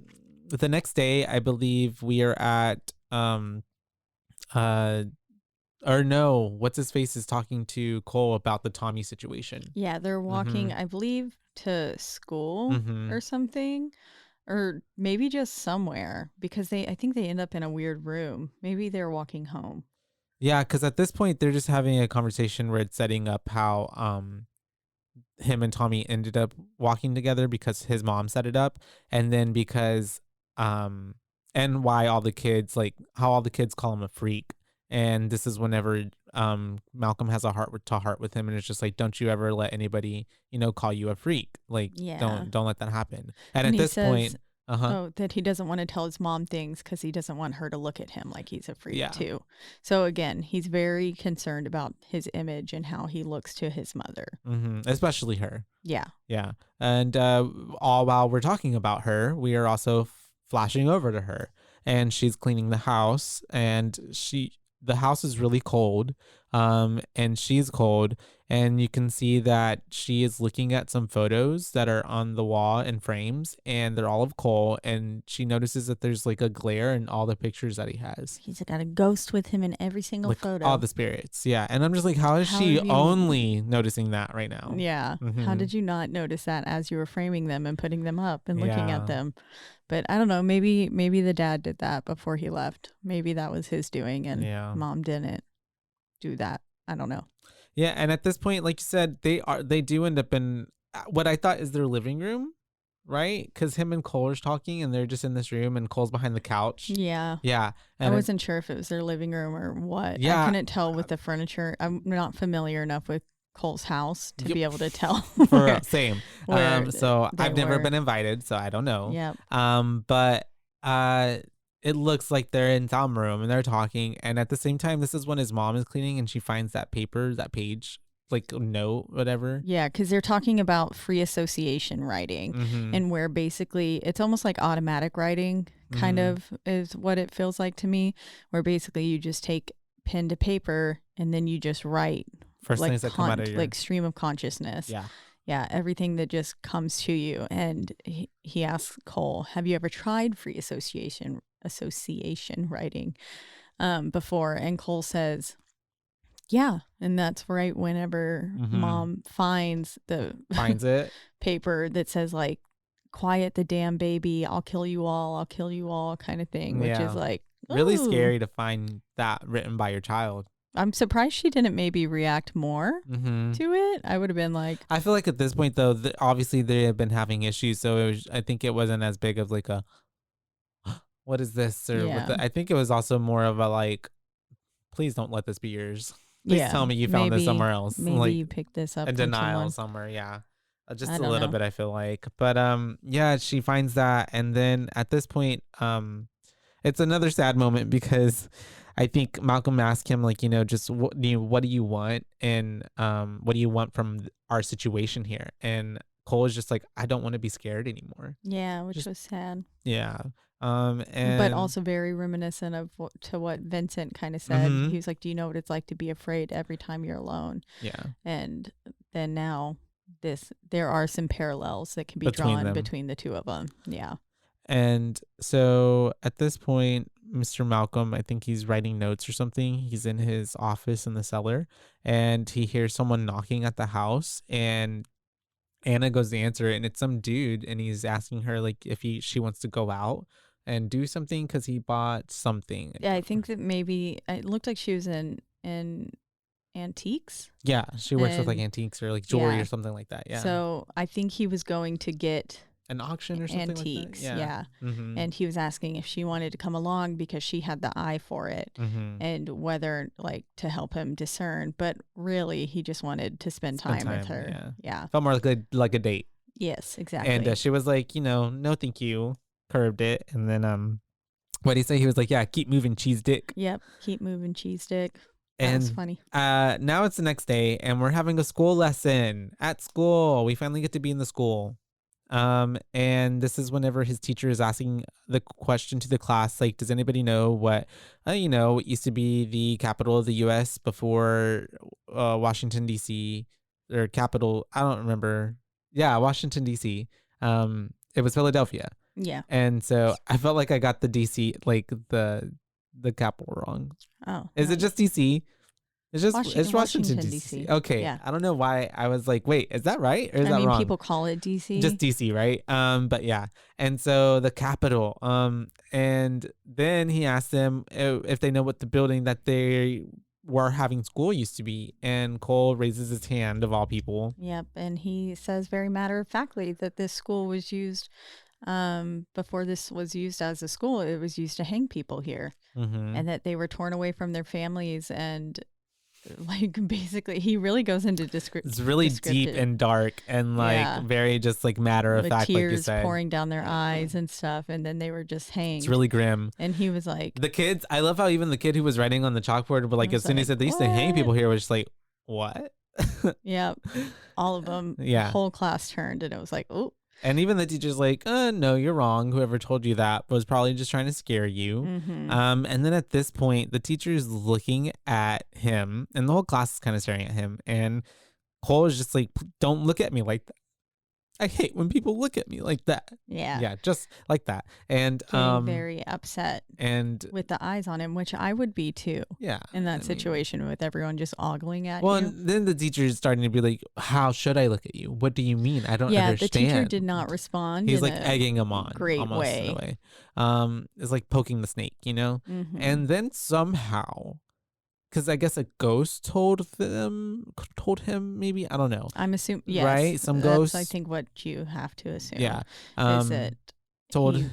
the next day I believe we are at or no, what's his face is talking to Cole about the Tommy situation. Yeah, they're walking, I believe, to school or something. Or maybe just somewhere, because I think they end up in a weird room. Maybe they're walking home. Yeah, because at this point they're just having a conversation where it's setting up how him and Tommy ended up walking together because his mom set it up, and then because and why all the kids, like how all the kids call him a freak. And this is whenever Malcolm has a heart to heart with him, and it's just like, don't you ever let anybody, call you a freak. Like, don't let that happen. And at this point, that he doesn't want to tell his mom things because he doesn't want her to look at him like he's a freak too. So again, he's very concerned about his image and how he looks to his mother, especially her. Yeah. Yeah. And all while we're talking about her, we are also flashing over to her, and she's cleaning the house, and the house is really cold, and she's cold, and you can see that she is looking at some photos that are on the wall in frames, and they're all of Cole, and she notices that there's like a glare in all the pictures that he has. He's got a ghost with him in every single photo. All the spirits, yeah. And I'm just like, how is she only noticing that right now? Yeah. How did you not notice that as you were framing them and putting them up and looking at them? But I don't know, maybe the dad did that before he left. Maybe that was his doing and mom didn't do that. I don't know. Yeah, and at this point, like you said, they do end up in what I thought is their living room, right? Because him and Cole are talking, and they're just in this room, and Cole's behind the couch. Yeah. Yeah. I wasn't sure if it was their living room or what. Yeah. I couldn't tell with the furniture. I'm not familiar enough with Cole's house to be able to tell. Same. where So I've never were. been invited, so I don't know. Yep. But it looks like they're in some room and they're talking, and at the same time, this is when his mom is cleaning, and she finds that page, like note, whatever. Yeah, because they're talking about free association writing, and where basically it's almost like automatic writing, kind of is what it feels like to me, where basically you just take pen to paper and then you just write First like things that come out of your like stream of consciousness. Yeah, everything that just comes to you. And he asks Cole, "Have you ever tried free association writing before?" And Cole says, "Yeah." And that's right whenever mom finds it paper that says like, "Quiet the damn baby, I'll kill you all kind of thing," which is like really scary to find that written by your child. I'm surprised she didn't maybe react more to it. I would have been like, I feel like at this point though, obviously they have been having issues, so I think it wasn't as big of like a what is this, or I think it was also more of a like, please don't let this be yours. Please tell me you found this somewhere else. Maybe like, you picked this up. A from denial someone. somewhere, yeah. Just I a don't little know. bit, I feel like. But yeah, she finds that, and then at this point, it's another sad moment because I think Malcolm asked him, like, just what do you want, and what do you want from our situation here? And Cole is just like, I don't want to be scared anymore. Yeah, which was sad. Yeah. But also very reminiscent of what Vincent kind of said. He was like, "Do you know what it's like to be afraid every time you're alone?" Yeah. And then now there are some parallels that can be drawn between the two of them. Yeah. And so at this point, Mr. Malcolm, I think he's writing notes or something. He's in his office in the cellar, and he hears someone knocking at the house, and Anna goes to answer it, and it's some dude, and he's asking her like if she wants to go out and do something because he bought something. Yeah, I think that maybe it looked like she was in antiques. Yeah, she works with like antiques or like jewelry or something like that. Yeah. So I think he was going to get an auction or something antiques. Like that? Yeah. And he was asking if she wanted to come along because she had the eye for it, and whether like to help him discern. But really, he just wanted to spend time with her. Yeah. Felt more like a date. Yes, exactly. And she was like, no, thank you. Curbed it. And then what did he say? He was like, yeah, keep moving, cheese dick. Yep, keep moving, cheese dick. That's funny. Now it's the next day, and we're having a school lesson at school. We finally get to be in the school. And this is whenever his teacher is asking the question to the class, like, does anybody know what used to be the capital of the U.S. before Washington, D.C. or capital? I don't remember. Yeah, Washington, D.C. It was Philadelphia. Yeah. And so I felt like I got the D.C., like the capital wrong. Oh. Is it just D.C.? It's just Washington D.C. Okay. Yeah. I don't know why I was like, wait, is that right? Or is that wrong? People call it D.C. Just D.C., right? But yeah. And so the capital. And then he asked them if they know what the building that they were having school used to be. And Cole raises his hand, of all people. Yep. And he says very matter-of-factly that this school was used before this was used as a school. It was used to hang people here, and that they were torn away from their families, and like basically he really goes into it's really deep and dark and like very just like matter of fact, tears like you said, pouring down their eyes and stuff, and then they were just hanged. It's really grim. And he was like, the kids, I love how even the kid who was writing on the chalkboard, but like as soon as he said they used to hang people here, was just like, what? Yep. All of them. The whole class turned, and it was like, oh. And even the teacher's like, no, you're wrong. Whoever told you that was probably just trying to scare you. And then at this point, the teacher is looking at him, and the whole class is kind of staring at him. And Cole is just like, don't look at me like that. I hate when people look at me like that. Yeah. Yeah, just like that. And getting very upset and with the eyes on him, which I would be too. Yeah. In that situation with everyone just ogling at you. And then the teacher is starting to be like, how should I look at you? What do you mean? I don't understand. The teacher did not respond. He's like egging him on. Great almost, way. In a way. It's like poking the snake, And then somehow because I guess a ghost told him, maybe, I don't know. I'm assuming, yes. Right? Some That's, ghosts. I think, what you have to assume. Yeah. Is that told he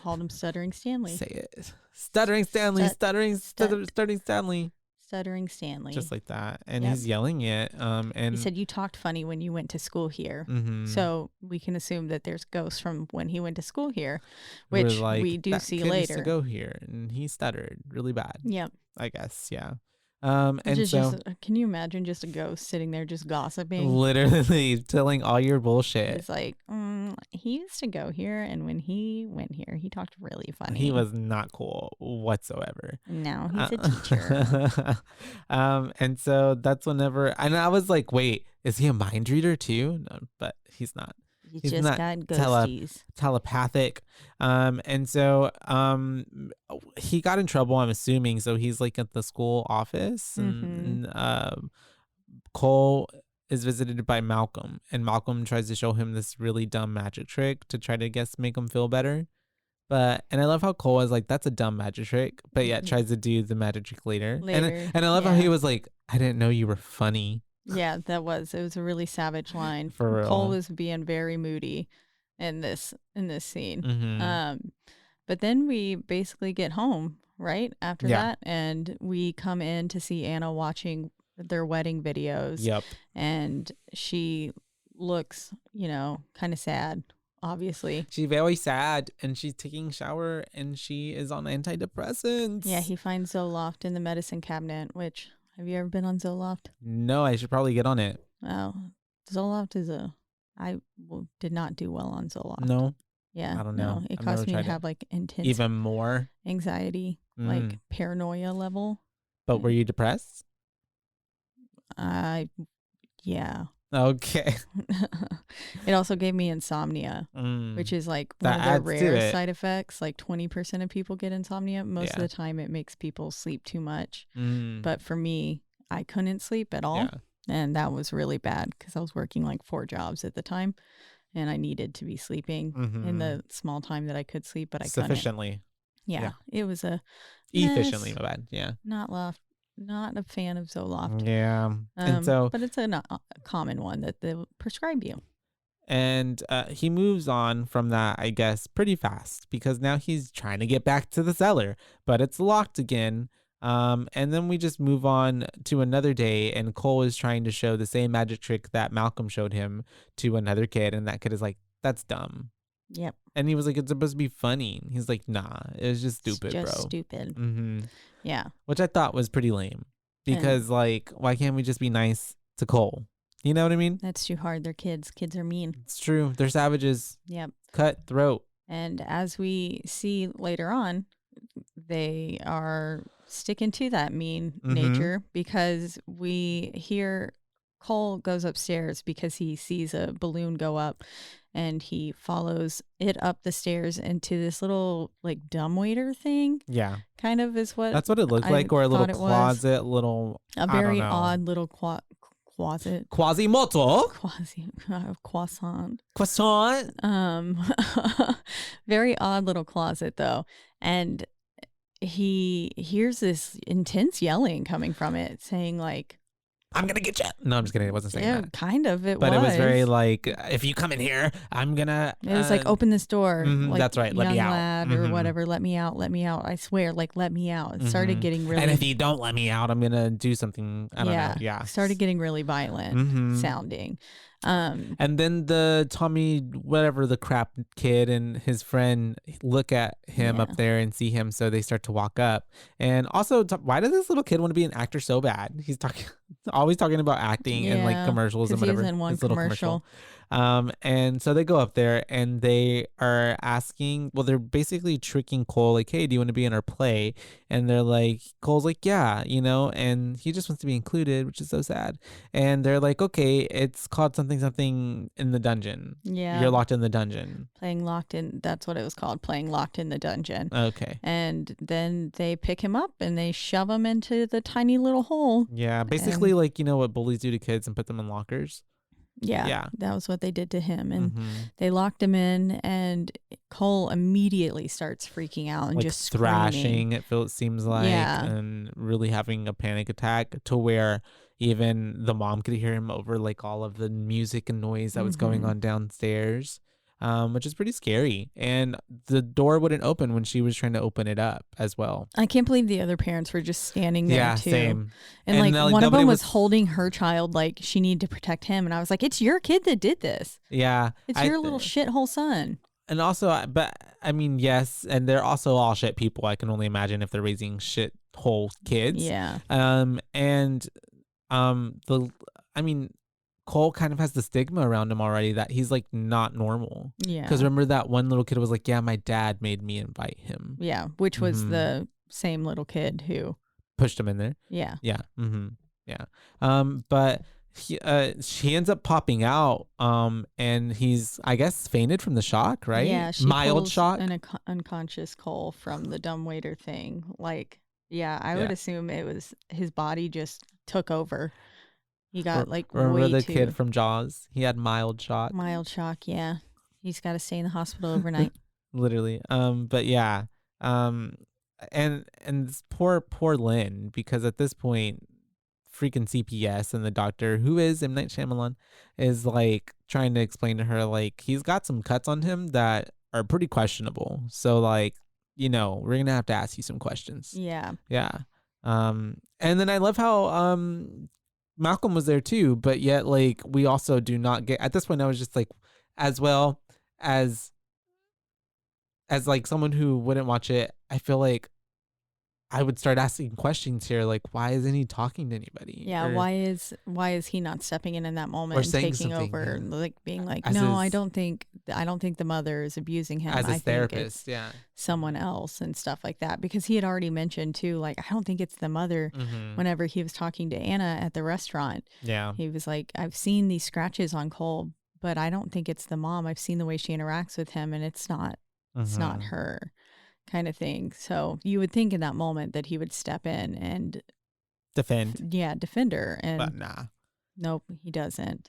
called him Stuttering Stanley. Say it. Stuttering Stanley. Stuttering Stanley. Stuttering Stanley. Just like that. And Yep. he's yelling it. And he said, you talked funny when you went to school here. Mhm. So we can assume that there's ghosts from when he went to school here, We're which like, we do "That see kid used later. to go here, and he stuttered really bad. Yep. I guess, yeah. Which And is so just, can you imagine just a ghost sitting there just gossiping? literally telling all your bullshit. It's like, he used to go here, and when he went here, he talked really funny. He was not cool whatsoever. Now he's a teacher. And so that's whenever, and I was like, wait, is he a mind reader too? No, but he's not. He's He's just not got ghosties. Telepathic. And so he got in trouble, I'm assuming. So he's like at the school office, and Cole is visited by Malcolm, and Malcolm tries to show him this really dumb magic trick to try to make him feel better. And I love how Cole is like, that's a dumb magic trick, but yet tries to do the magic trick later. And I love how he was like, I didn't know you were funny. Yeah, it was a really savage line. For real. Cole was being very moody in this scene. Mm-hmm. But then we basically get home right after that, and we come in to see Anna watching their wedding videos. Yep. And she looks, kind of sad. Obviously, she's very sad, and she's taking a shower, and she is on antidepressants. Yeah, he finds Zoloft in the medicine cabinet. Which, have you ever been on Zoloft? No, I should probably get on it. Oh, Zoloft is I did not do well on Zoloft. No. Yeah, I don't know. No, it caused me to have like intense, even more anxiety, like paranoia level. But were you depressed? Yeah. Okay. It also gave me insomnia, which is like one That of the adds to rare it. side effects. Like 20% of people get insomnia. Most of the time it makes people sleep too much. But for me, I couldn't sleep at all. Yeah. And that was really bad because I was working like 4 jobs at the time, and I needed to be sleeping in the small time that I could sleep, but I Sufficiently. couldn't. Yeah. It was a Efficiently, mess. my bad. Yeah. Not a fan of Zoloft. Yeah. And so, but it's a common one that they'll prescribe you. and he moves on from that, I guess, pretty fast, because now he's trying to get back to the cellar, but it's locked again. And then we just move on to another day, and Cole is trying to show the same magic trick that Malcolm showed him to another kid, and that kid is like, that's dumb. Yep. And he was like, it's supposed to be funny. He's like, nah, it was just stupid, it's just bro. stupid. Mm-hmm. Yeah. Which I thought was pretty lame, because like, why can't we just be nice to Cole? You know what I mean? That's too hard. They're kids. Kids are mean. It's true. They're savages. Yep. Cutthroat. And as we see later on, they are sticking to that mean nature, because we hear Cole goes upstairs because he sees a balloon go up, and he follows it up the stairs into this little like dumbwaiter thing. Yeah. Kind of is what That's what it looked like, or a little closet, a very odd little closet. Quasimodo. Croissant. Croissant. Very odd little closet though. And he hears this intense yelling coming from it, saying like, I'm going to get you. No, I'm just kidding. It wasn't saying that. Kind of. It was very like, if you come in here, I'm going to. It was like, open this door. Like, that's right. Let me out. Lad or whatever. Let me out. Let me out. I swear, like, let me out. It started getting really. And if you don't let me out, I'm going to do something. I don't know. Yeah. Started getting really violent sounding. And then the Tommy, whatever, the crap kid and his friend look at him up there and see him. So they start to walk up. And also, why does this little kid want to be an actor so bad? He's always talking about acting and like commercials and whatever. He was in one his little commercial. And so they go up there and they are asking, well, they're basically tricking Cole, like, hey, do you want to be in our play? And they're like, Cole's like, yeah, and he just wants to be included, which is so sad. And they're like, okay, it's called something in the dungeon. Yeah. You're locked in the dungeon. Playing locked in. That's what it was called. Playing locked in the dungeon. Okay. And then they pick him up and they shove him into the tiny little hole. Yeah. Basically, like, what bullies do to kids and put them in lockers. Yeah, that was what they did to him. And they locked him in, and Cole immediately starts freaking out and like just thrashing, screaming. it seems like, and really having a panic attack to where even the mom could hear him over like all of the music and noise that was going on downstairs. Which is pretty scary. And the door wouldn't open when she was trying to open it up as well. I can't believe the other parents were just standing there too. Same. And like one of them was holding her child like she needed to protect him. And I was like, it's your kid that did this. Yeah. It's your little shithole son. And also, but I mean, yes, and they're also all shit people. I can only imagine if they're raising shithole kids. Yeah. Cole kind of has the stigma around him already that he's like not normal. Yeah. Because remember that one little kid was like, yeah, my dad made me invite him. Yeah. Which was the same little kid who pushed him in there. Yeah. Yeah. Yeah. But she ends up popping out. And he's, I guess, fainted from the shock, right? Yeah. She mild shock. An unconscious Cole from the dumbwaiter thing. Like, yeah, I would assume it was his body just took over. He got remember the kid from Jaws? He had mild shock. Mild shock, yeah. He's got to stay in the hospital overnight. Literally. But yeah. And this poor Lynn, because at this point, freaking CPS and the doctor, who is M. Night Shyamalan, is like trying to explain to her like he's got some cuts on him that are pretty questionable. So like, we're gonna have to ask you some questions. Yeah. Yeah. And then I love how Malcolm was there too, but yet like we also do not get at this point. I was just like, as well as like someone who wouldn't watch it, I feel like I would start asking questions here, like why isn't he talking to anybody? Yeah, why is he not stepping in that moment and taking over, like being like, no, I don't think the mother is abusing him as a think therapist, it's someone else and stuff like that, because he had already mentioned too, like I don't think it's the mother. Whenever he was talking to Anna at the restaurant, he was like, I've seen these scratches on Cole, but I don't think it's the mom. I've seen the way she interacts with him, and it's not her. Kind of thing. So you would think in that moment that he would step in and defend. Yeah, defend her. But nah. Nope, he doesn't.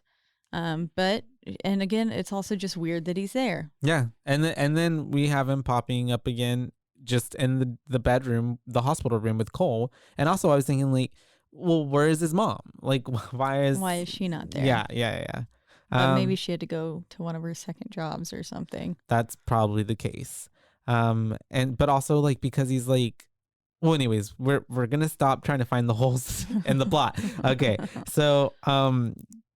But again, it's also just weird that he's there. Yeah. And then we have him popping up again just in the bedroom, the hospital room with Cole. And also I was thinking like, well, where is his mom? Like why is she not there? Yeah. But maybe she had to go to one of her second jobs or something. That's probably the case. But also like because he's like, well, anyways, we're gonna stop trying to find the holes in the plot. Okay, so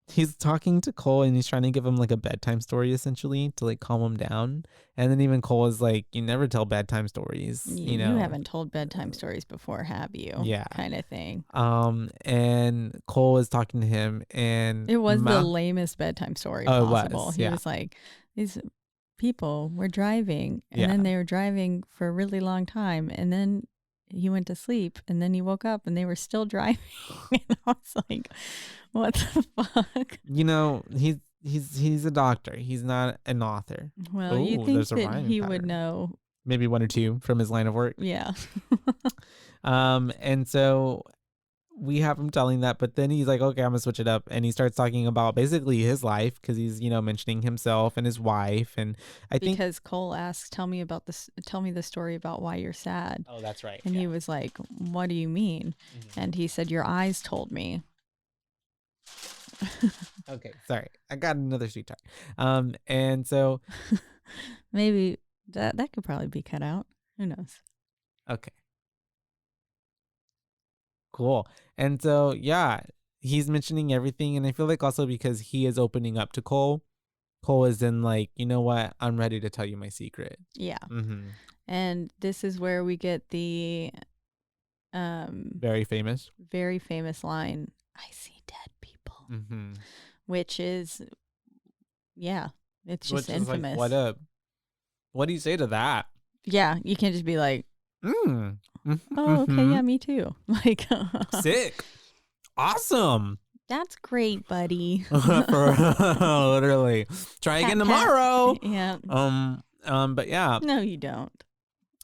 he's talking to Cole and he's trying to give him like a bedtime story essentially to like calm him down. And then even Cole is like, you never tell bedtime stories, you know. You haven't told bedtime stories before, have you? Yeah, kind of thing. And Cole is talking to him, and it was the lamest bedtime story possible. He was like, these people were driving, and then they were driving for a really long time, and then he went to sleep, and then he woke up and they were still driving. And I was like, what the fuck? He's a doctor, he's not an author. Well, you think that he would know maybe one or two from his line of work. Yeah. And so we have him telling that, but then he's like, okay, I'm gonna switch it up, and he starts talking about basically his life, because he's mentioning himself and his wife, and I think because Cole asks, tell me the story about why you're sad. Oh, that's right. And he was like, what do you mean? And he said, your eyes told me. Okay, sorry, I got another sweet talk. And so maybe that could probably be cut out, who knows. Okay, cool. And so, yeah, he's mentioning everything. And I feel like also because he is opening up to Cole is in like, you know what? I'm ready to tell you my secret. Yeah. And this is where we get the very famous line, I see dead people. Which is, it's just infamous. Like, what do you say to that? Yeah, you can't just be like, oh, okay, yeah, me too. Like, sick, awesome. That's great, buddy. Literally, try again tomorrow. Yeah. But yeah. No, you don't.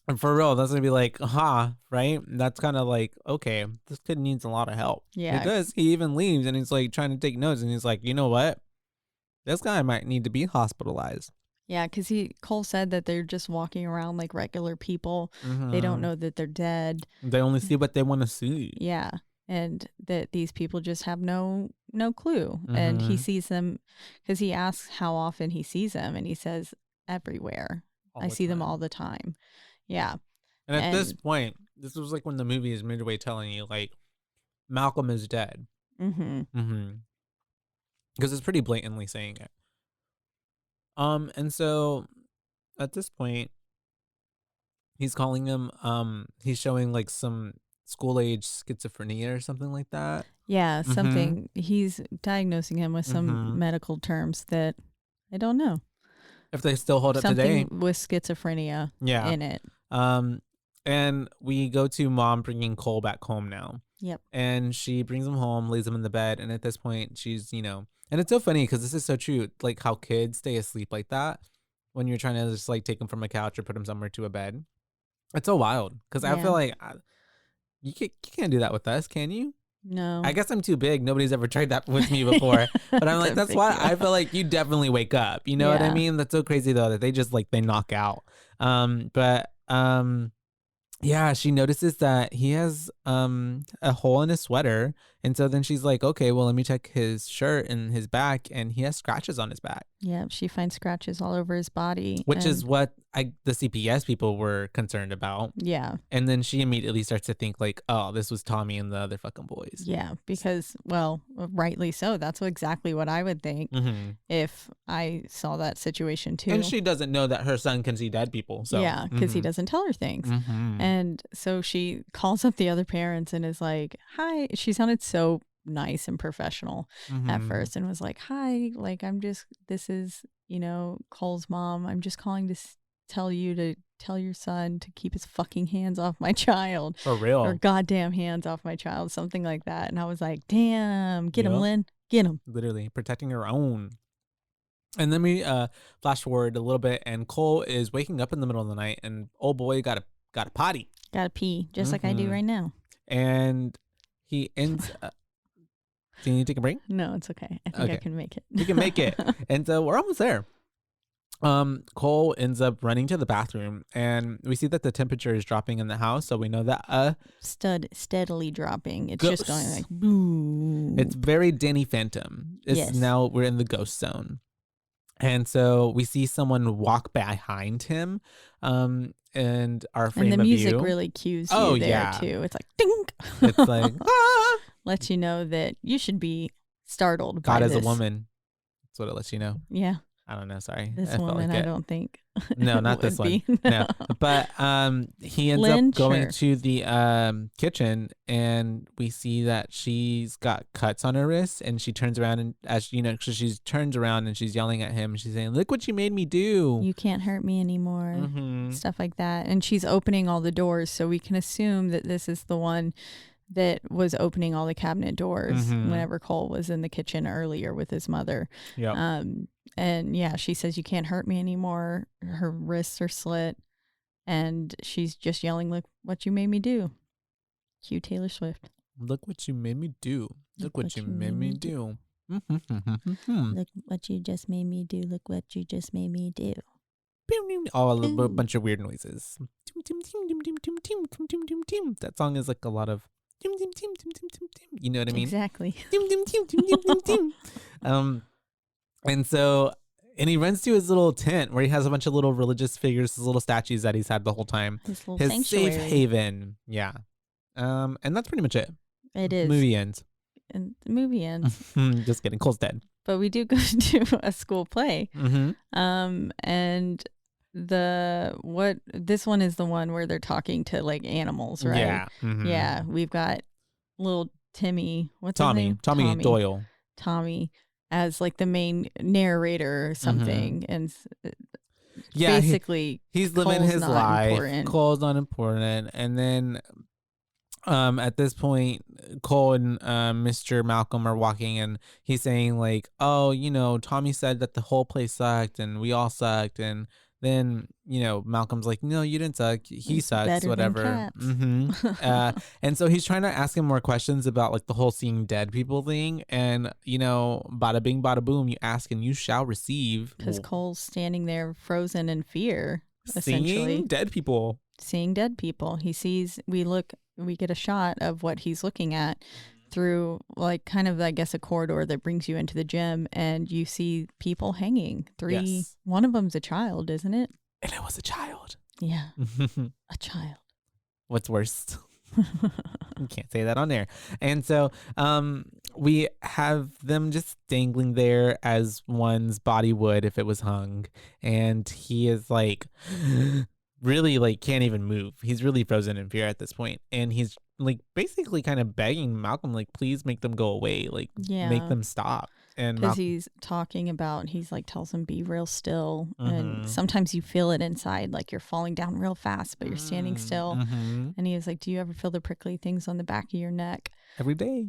And for real, that's gonna be like, right? That's kind of like, okay, this kid needs a lot of help. Yeah. Because he even leaves and he's like trying to take notes, and he's like, you know what? this guy might need to be hospitalized. Yeah, because Cole said that they're just walking around like regular people. They don't know that they're dead. They only see what they want to see. Yeah, and that these people just have no clue. And he sees them because he asks how often he sees them, and he says everywhere. I see them all the time. Yeah. And at this point, this was like when the movie is midway telling you like Malcolm is dead. Because it's pretty blatantly saying it. And so at this point, he's calling him, he's showing like some school age schizophrenia or something like that. Yeah, something. He's diagnosing him with some medical terms that I don't know if they still hold up today. Something with schizophrenia in it. And we go to mom bringing Cole back home now. Yep. And she brings him home, lays him in the bed. And at this point, she's, and it's so funny because this is so true. Like how kids stay asleep like that when you're trying to just like take them from a couch or put them somewhere to a bed. It's so wild because I feel like you can't do that with us, can you? No. I guess I'm too big. Nobody's ever tried that with me before. But I'm like, that's why I feel like you definitely wake up. You know what I mean? That's so crazy though that they just like they knock out. Yeah, she notices that he has a hole in his sweater. And so then she's like, okay, well, let me check his shirt and his back. And he has scratches on his back. Yeah, she finds scratches all over his body. Which is what the CPS people were concerned about. Yeah. And then she immediately starts to think like, oh, this was Tommy and the other fucking boys. Yeah, because, well, rightly so. That's exactly what I would think if I saw that situation too. And she doesn't know that her son can see dead people. So yeah, because he doesn't tell her things. And so she calls up the other parents and is like, hi. She sounded so nice and professional at first and was like, hi, like this is Cole's mom. I'm just calling to tell you to tell your son to keep his fucking hands off my child. For real. Or goddamn hands off my child, something like that. And I was like, damn, get him, Lynn, get him. Literally protecting her own. And then we flash forward a little bit and Cole is waking up in the middle of the night and old boy got a potty. Gotta pee, just like I do right now. And he ends up. Do you need to take a break? No, it's okay. I think I can make it. You can make it. And so we're almost there. Cole ends up running to the bathroom and we see that the temperature is dropping in the house. So we know that steadily dropping. It's just going like boom. It's very Danny Phantom. Now we're in the ghost zone. And so we see someone walk behind him. And our frame of view. And the music really cues you there too. It's like ding. It's like lets you know that you should be startled God by as this. A woman. That's what it lets you know. Yeah. I don't know. Sorry. This woman, I don't think. No, not this one. No. But he ends Lynn, up going to the kitchen and we see that she's got cuts on her wrist and she turns around and so she turns around and she's yelling at him and she's saying, look what you made me do. You can't hurt me anymore. Stuff like that. And she's opening all the doors. So we can assume that this is the one that was opening all the cabinet doors whenever Cole was in the kitchen earlier with his mother. Yeah. And yeah, she says, you can't hurt me anymore. Her wrists are slit and she's just yelling, look what you made me do. Cue Taylor Swift. Look what you made me do. Look what you made me do. Look what you just made me do. Look what you just made me do. Oh, a bunch of weird noises. That song is like a lot of you know what I mean? Exactly. And so, and he runs to his little tent where he has a bunch of little religious figures, his little statues that he's had the whole time. His safe haven. Yeah. And that's pretty much it. It is. Movie ends. And the movie ends. Just kidding. Cole's dead. But we do go to a school play. And this one is the one where they're talking to like animals, right? Yeah. Yeah. We've got little Timmy. What's Tommy? his name? Tommy Doyle. Tommy as like the main narrator or something. And yeah, basically he's living Cole's his life. Important. Cole's not important. And then at this point, Cole and Mr. Malcolm are walking and he's saying like, oh, Tommy said that the whole place sucked and we all sucked and then, Malcolm's like, no, you didn't suck. He sucks, better than whatever. cats. And so he's trying to ask him more questions about like the whole seeing dead people thing. And, bada bing, bada boom, you ask and you shall receive. Because Cole's standing there frozen in fear, essentially. Seeing dead people. Seeing dead people. He sees, we get a shot of what he's looking at through like kind of, I guess, a corridor that brings you into the gym, and you see people hanging. Yes. One of them's a child, isn't it? And it was a child. Yeah. A child. What's worse? You can't say that on air. And so we have them just dangling there as one's body would if it was hung. And he is like really like can't even move. He's really frozen in fear at this point. And he's like basically kind of begging Malcolm, like, please make them go away. Like, make them stop. And because he's talking about, he's like, tells him be real still. And sometimes you feel it inside, like you're falling down real fast, but you're standing still. And he was like, do you ever feel the prickly things on the back of your neck? Every day.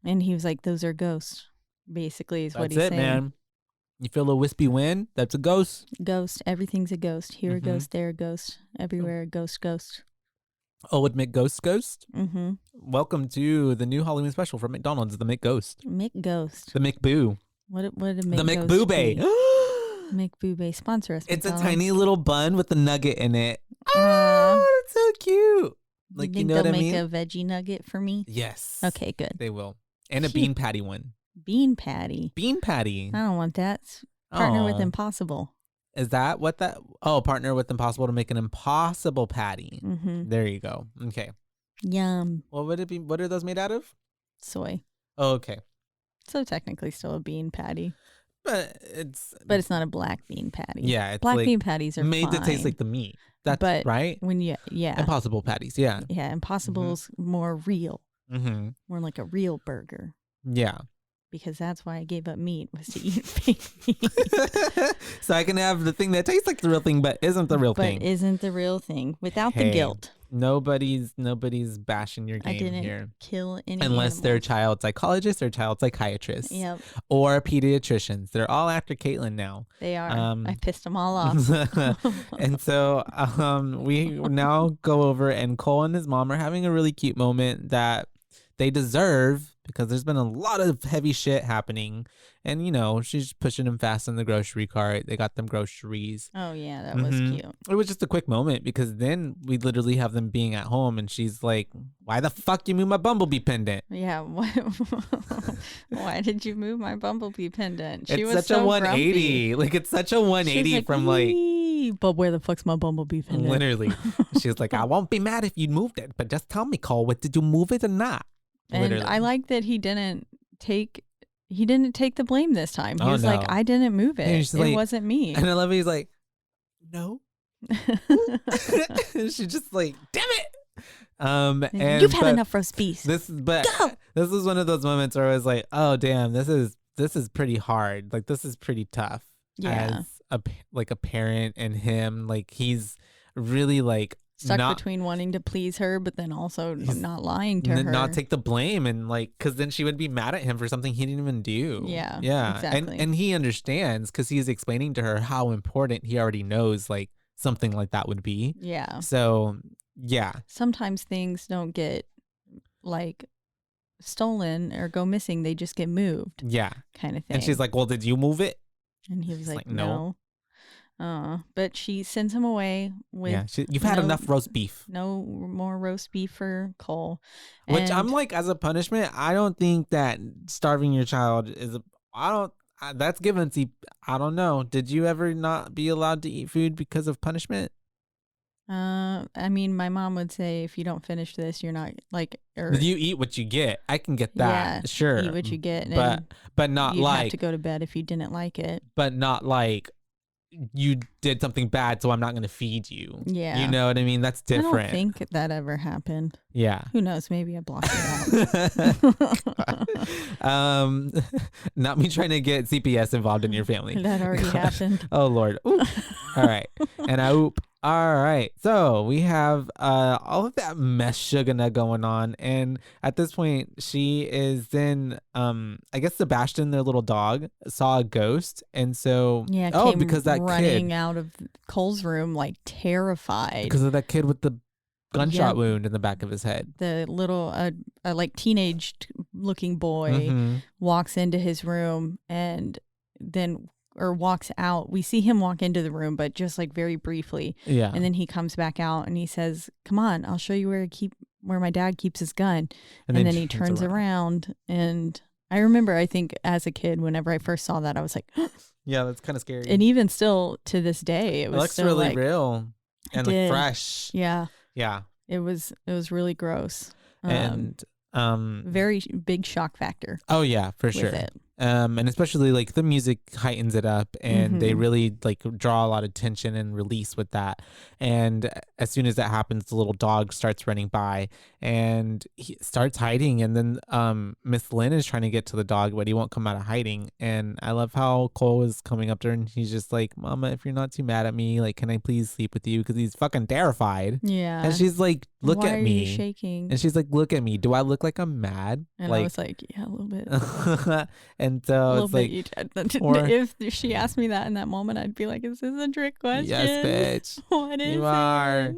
And he was like, those are ghosts, basically, is what he's saying. That's it, man. You feel a wispy wind? That's a ghost. Ghost. Everything's a ghost. Here a ghost, there a ghost. Everywhere a ghost. Oh, with McGhost? Welcome to the new Halloween special from McDonald's, the McGhost. McGhost. The McBoo. What a McGhost. The McBoobay. McBoobay. Sponsor us, It's McDonald's. a tiny little bun with a nugget in it. Oh, that's so cute. Like, you know what I mean? They'll make a veggie nugget for me? Yes. Okay, good. They will. And a bean patty one. Bean patty. Bean patty. I don't want that. Partner with Impossible. Is that what that? Oh, partner with Impossible to make an Impossible patty. There you go. Okay. Yum. What would it be? What are those made out of? Soy. Oh, okay. So technically still a bean patty. But it's not a black bean patty. Yeah, it's black like bean patties are made fine, to taste like the meat. That's right. When Impossible patties. Yeah. Yeah, Impossible's more real. More like a real burger. Yeah. Because that's why I gave up meat, was to eat fake meat. So I can have the thing that tastes like the real thing, but isn't the real thing. But isn't the real thing without the guilt. Nobody's bashing your game I didn't here. Kill any unless they're animals. child psychologists or child psychiatrists. Yep. Or pediatricians. They're all after Caitlin now. They are. I pissed them all off. And so we now go over, and Cole and his mom are having a really cute moment that they deserve, because there's been a lot of heavy shit happening. And, she's pushing him fast in the grocery cart. They got them groceries. Oh, yeah, that was cute. It was just a quick moment, because then we literally have them being at home, and she's like, why the fuck you move my bumblebee pendant? Yeah. Why did you move my bumblebee pendant? She it's was such so a 180. grumpy. Like, it's such a 180 like, from like... But where the fuck's my bumblebee pendant? Literally. She's like, I won't be mad if you moved it, but just tell me, Cole, did you move it or not? And Literally. I like that he didn't take the blame this time. He was no. like, I didn't move it. It like, wasn't me. And I love it. He's like, no. She's just like, damn it. And You've had enough roast beef. This is one of those moments where I was like, oh damn, this is pretty hard. Like, this is pretty tough. Yeah. As a parent, and him, like, he's really like stuck between wanting to please her, but then also not lying to her. Not take the blame, and like, because then she would be mad at him for something he didn't even do. Yeah. Exactly. And he understands, because he's explaining to her how important he already knows like something like that would be. Yeah. So yeah. Sometimes things don't get like stolen or go missing; they just get moved. Yeah. Kind of thing. And she's like, "Well, did you move it?" And he was like, "No." But she sends him away with you've had enough roast beef. No more roast beef for Cole. Which I'm like, as a punishment, I don't think that starving your child is that's given. See, I don't know. Did you ever not be allowed to eat food because of punishment? I mean, my mom would say, if you don't finish this, you're not like. You eat what you get. I can get that. Yeah, sure. Eat what you get. But not you'd like have to go to bed if you didn't like it. But not like you did something bad, so I'm not going to feed you. Yeah. You know what I mean? That's different. I don't think that ever happened. Yeah. Who knows? Maybe I blocked it out. Not me trying to get CPS involved in your family. That already happened. Oh, Lord. All right. And I oop. All right. So we have all of that mess shugana going on. And at this point, she is then, I guess Sebastian, their little dog, saw a ghost. And so, came because that running kid, out of Cole's room, like terrified. because of that kid with the gunshot wound in the back of his head. The little, like teenage looking boy walks into his room and then walks out. We see him walk into the room, but just like very briefly. Yeah. And then he comes back out and he says, "Come on, I'll show you where my dad keeps his gun." And then he turns around. And I remember, I think as a kid, whenever I first saw that, I was like, yeah, that's kind of scary. And even still to this day, it looks still really like, real and like fresh. Yeah. Yeah. It was really gross. And very big shock factor. Oh yeah, for sure. It. And especially like the music heightens it up, and they really like draw a lot of tension and release with that. And as soon as that happens, the little dog starts running by and he starts hiding. And then Miss Lynn is trying to get to the dog, but he won't come out of hiding. And I love how Cole is coming up to her and he's just like, "Mama, if you're not too mad at me, like, can I please sleep with you?" Because he's fucking terrified. Yeah. And she's like, "Look at me." Why are you shaking? And she's like, "Look at me. Do I look like I'm mad?" And like, I was like, yeah, a little bit. And so it's like, if she asked me that in that moment, I'd be like, "Is this a trick question?" "Yes, bitch. What is you it? are."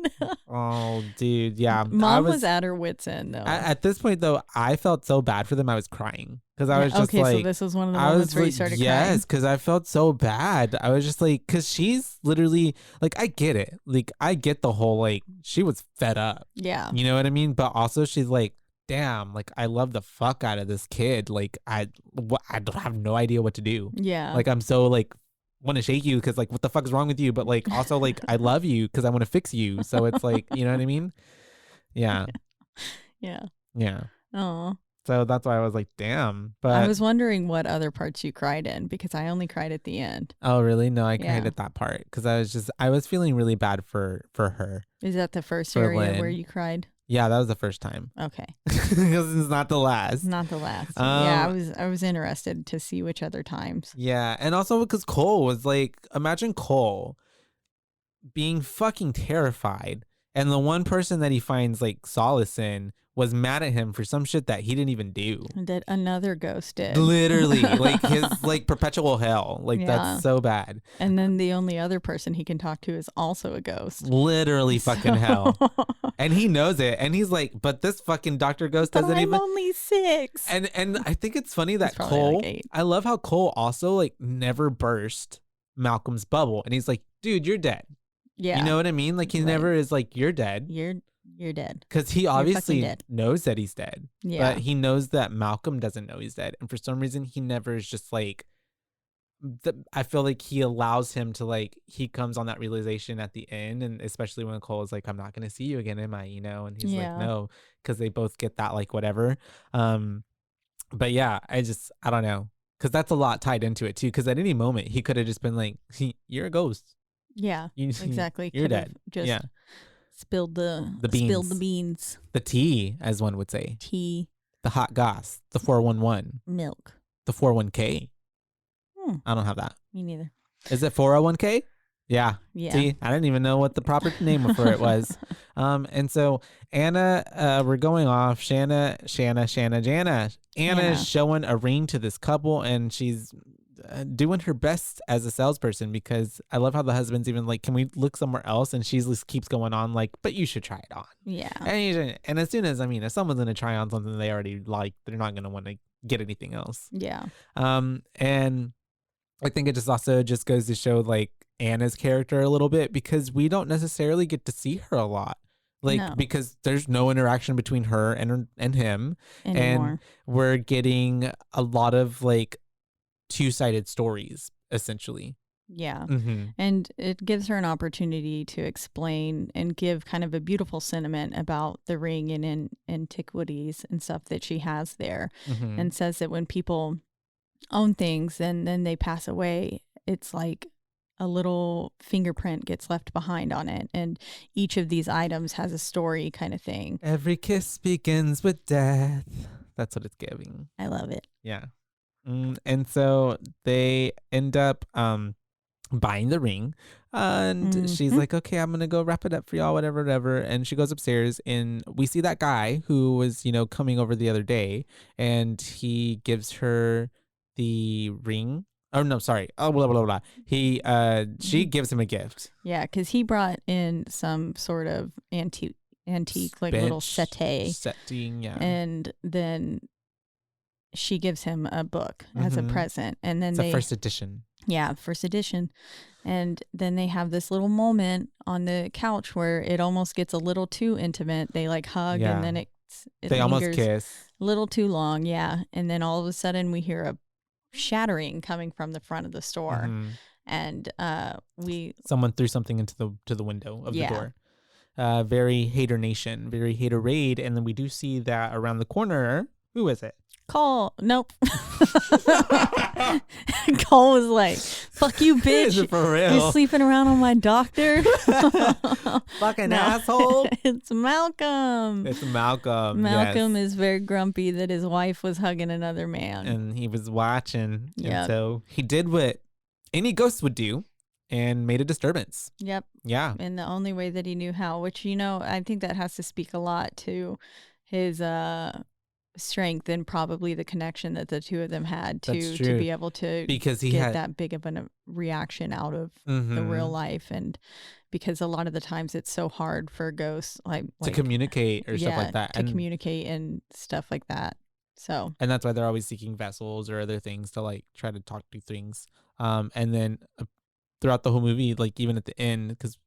Oh, dude. Yeah. Mom was at her wit's end though. At this point, though, I felt so bad for them. I was crying because I was just like, so this was one of the moments where you started crying. Yes, because I felt so bad. I was just like, because she's literally like, I get it. Like, I get the whole, like, she was fed up. Yeah. You know what I mean? But also she's like, damn, like, I love the fuck out of this kid. Like, I don't have no idea what to do. Yeah. Like, I'm so like, want to shake you because like, what the fuck is wrong with you? But like, also like, I love you because I want to fix you. So it's like, you know what I mean? Yeah. Yeah. Yeah. Oh. So that's why I was like, damn. But I was wondering what other parts you cried in because I only cried at the end. Oh, really? No, I cried at that part because I was feeling really bad for her. Is that the first area where you cried? Yeah, that was the first time. Okay. Because it's not the last. Not the last. Yeah, I was interested to see which other times. Yeah, and also because Cole was like, imagine Cole being fucking terrified, and the one person that he finds like solace in was mad at him for some shit that he didn't even do. That another ghost did. Literally, like his like perpetual hell. Like that's so bad. And then the only other person he can talk to is also a ghost. Literally fucking hell. And he knows it. And he's like, but this fucking Dr. Ghost doesn't I'm even. only 6. And I think it's funny that Cole, like 8. I love how Cole also like never burst Malcolm's bubble. And he's like, dude, you're dead. Yeah. You know what I mean? Like he never is like, you're dead. You're dead. Because he obviously knows that he's dead. Yeah. But he knows that Malcolm doesn't know he's dead. And for some reason, he never is just like, I feel like he allows him to like, he comes on that realization at the end. And especially when Cole is like, I'm not going to see you again, am I? You know? And he's like, no, because they both get that like whatever. But yeah, I don't know. Because that's a lot tied into it too. Because at any moment, he could have just been like, you're a ghost. Yeah, exactly. You're dead. Just spilled the beans. The tea, as one would say. Tea. The hot goss. The 411. Milk. The 401k. I don't have that. Me neither. Is it 401k? Yeah. Yeah. See, I didn't even know what the proper name for it was. And so Anna, we're going off. Jana. Anna is showing a ring to this couple, and she's doing her best as a salesperson because I love how the husband's even like, can we look somewhere else? And she just keeps going on like, but you should try it on. Yeah. And as soon as, if someone's going to try on something they already like, they're not going to want to get anything else. Yeah. And I think it just also just goes to show like Anna's character a little bit because we don't necessarily get to see her a lot. Like, because there's no interaction between her and him anymore. And we're getting a lot of like two-sided stories essentially. Yeah. Mm-hmm. And it gives her an opportunity to explain and give kind of a beautiful sentiment about the ring and in antiquities and stuff that she has there. Mm-hmm. And says that when people own things and then they pass away, it's like a little fingerprint gets left behind on it. And each of these items has a story kind of thing. Every kiss begins with death. That's what it's giving. I love it. Yeah. And so they end up buying the ring. And she's like, okay, I'm going to go wrap it up for y'all, whatever. And she goes upstairs and we see that guy who was, coming over the other day, and he gives her the ring. Oh, no, sorry. Oh, blah, blah, blah. She gives him a gift. Yeah, because he brought in some sort of antique, like Bench little setting, yeah. And then she gives him a book as a present. And then it's a first edition. Yeah, first edition. And then they have this little moment on the couch where it almost gets a little too intimate. They like hug and then they almost kiss. A little too long, yeah. And then all of a sudden we hear a shattering coming from the front of the store. And someone threw something into the window of the door. Very hater nation, very hater raid. And then we do see that around the corner. Who is it? Cole. Nope. Cole was like, fuck you, bitch. For real? You're sleeping around on my doctor. Fucking asshole. It's Malcolm. It's Malcolm. Malcolm is very grumpy that his wife was hugging another man. And he was watching. Yep. And so he did what any ghost would do and made a disturbance. Yep. Yeah. In the only way that he knew how, which, I think that has to speak a lot to his strength and probably the connection that the two of them had to be able to get that big of a reaction out of the real life. And because a lot of the times it's so hard for ghosts to communicate or stuff like that. Communicate and stuff like that. So, and that's why they're always seeking vessels or other things to try to talk to things. And then throughout the whole movie, even at the end, because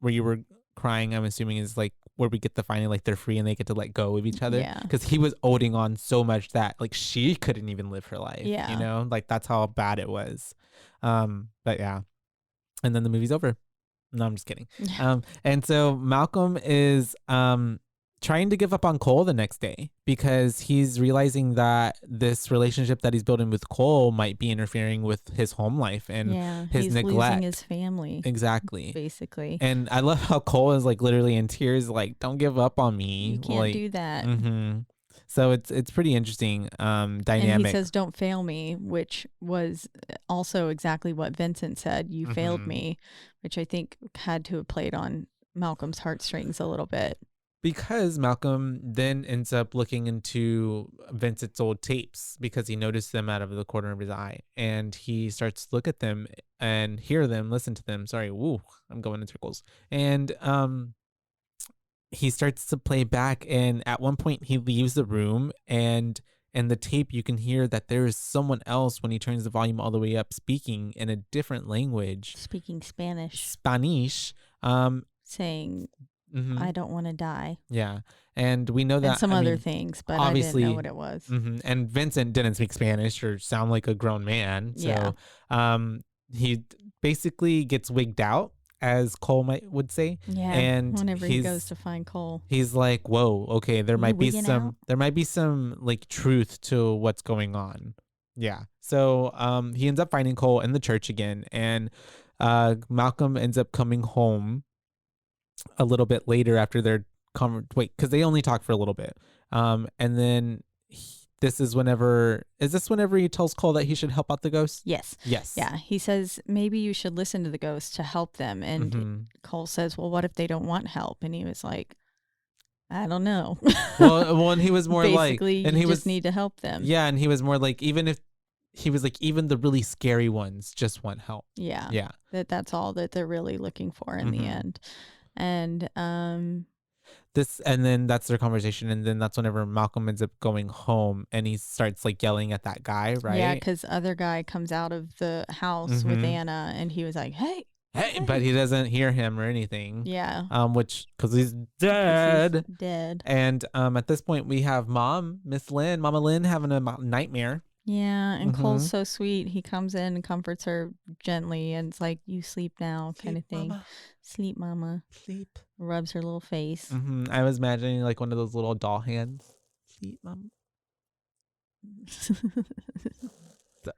where you were crying, I'm assuming is where we get the finally they're free and they get to let go of each other. Yeah. Because he was holding on so much that she couldn't even live her life. Yeah. That's how bad it was. But yeah. And then the movie's over. No, I'm just kidding. And so Malcolm is trying to give up on Cole the next day because he's realizing that this relationship that he's building with Cole might be interfering with his home life and his he's neglect. Losing his family. Exactly. Basically. And I love how Cole is literally in tears, don't give up on me. You can't do that. So it's pretty interesting dynamic. And he says, don't fail me, which was also exactly what Vincent said. You failed me, which I think had to have played on Malcolm's heartstrings a little bit. Because Malcolm then ends up looking into Vincent's old tapes because he noticed them out of the corner of his eye. And he starts to look at them and hear them, listen to them. Sorry, woo, I'm going in circles. And he starts to play back. And at one point he leaves the room, and in the tape you can hear that there is someone else when he turns the volume all the way up speaking in a different language. Speaking Spanish. Saying... I don't want to die. Yeah. And we know that. And some other things, but obviously, I didn't know what it was. And Vincent didn't speak Spanish or sound like a grown man. So he basically gets wigged out, as Cole would say. Yeah. And whenever he goes to find Cole, he's like, whoa, okay, there might be some truth to what's going on. Yeah. So he ends up finding Cole in the church again. And Malcolm ends up coming home a little bit later after their because they only talk for a little bit, and then this is whenever he tells Cole that he should help out the ghost? Yes. Yeah, he says maybe you should listen to the ghost to help them, and Cole says, well, what if they don't want help? And he was like, I don't know. well and he was more basically, and he just need to help them. Yeah. And he was more even the really scary ones just want help. Yeah that's all that they're really looking for in the end. And and then that's their conversation, and then that's whenever Malcolm ends up going home and he starts yelling at that guy, right? Yeah, because other guy comes out of the house with Anna, and he was like, hey, but he doesn't hear him or anything. Yeah. Which because he's dead. Dead. And at this point we have Mama Lynn having a nightmare. Yeah, and Cole's so sweet. He comes in and comforts her gently, and it's like, you sleep now kind of thing. Mama. Sleep, Mama. Sleep. Rubs her little face. I was imagining one of those little doll hands. Sleep, Mama.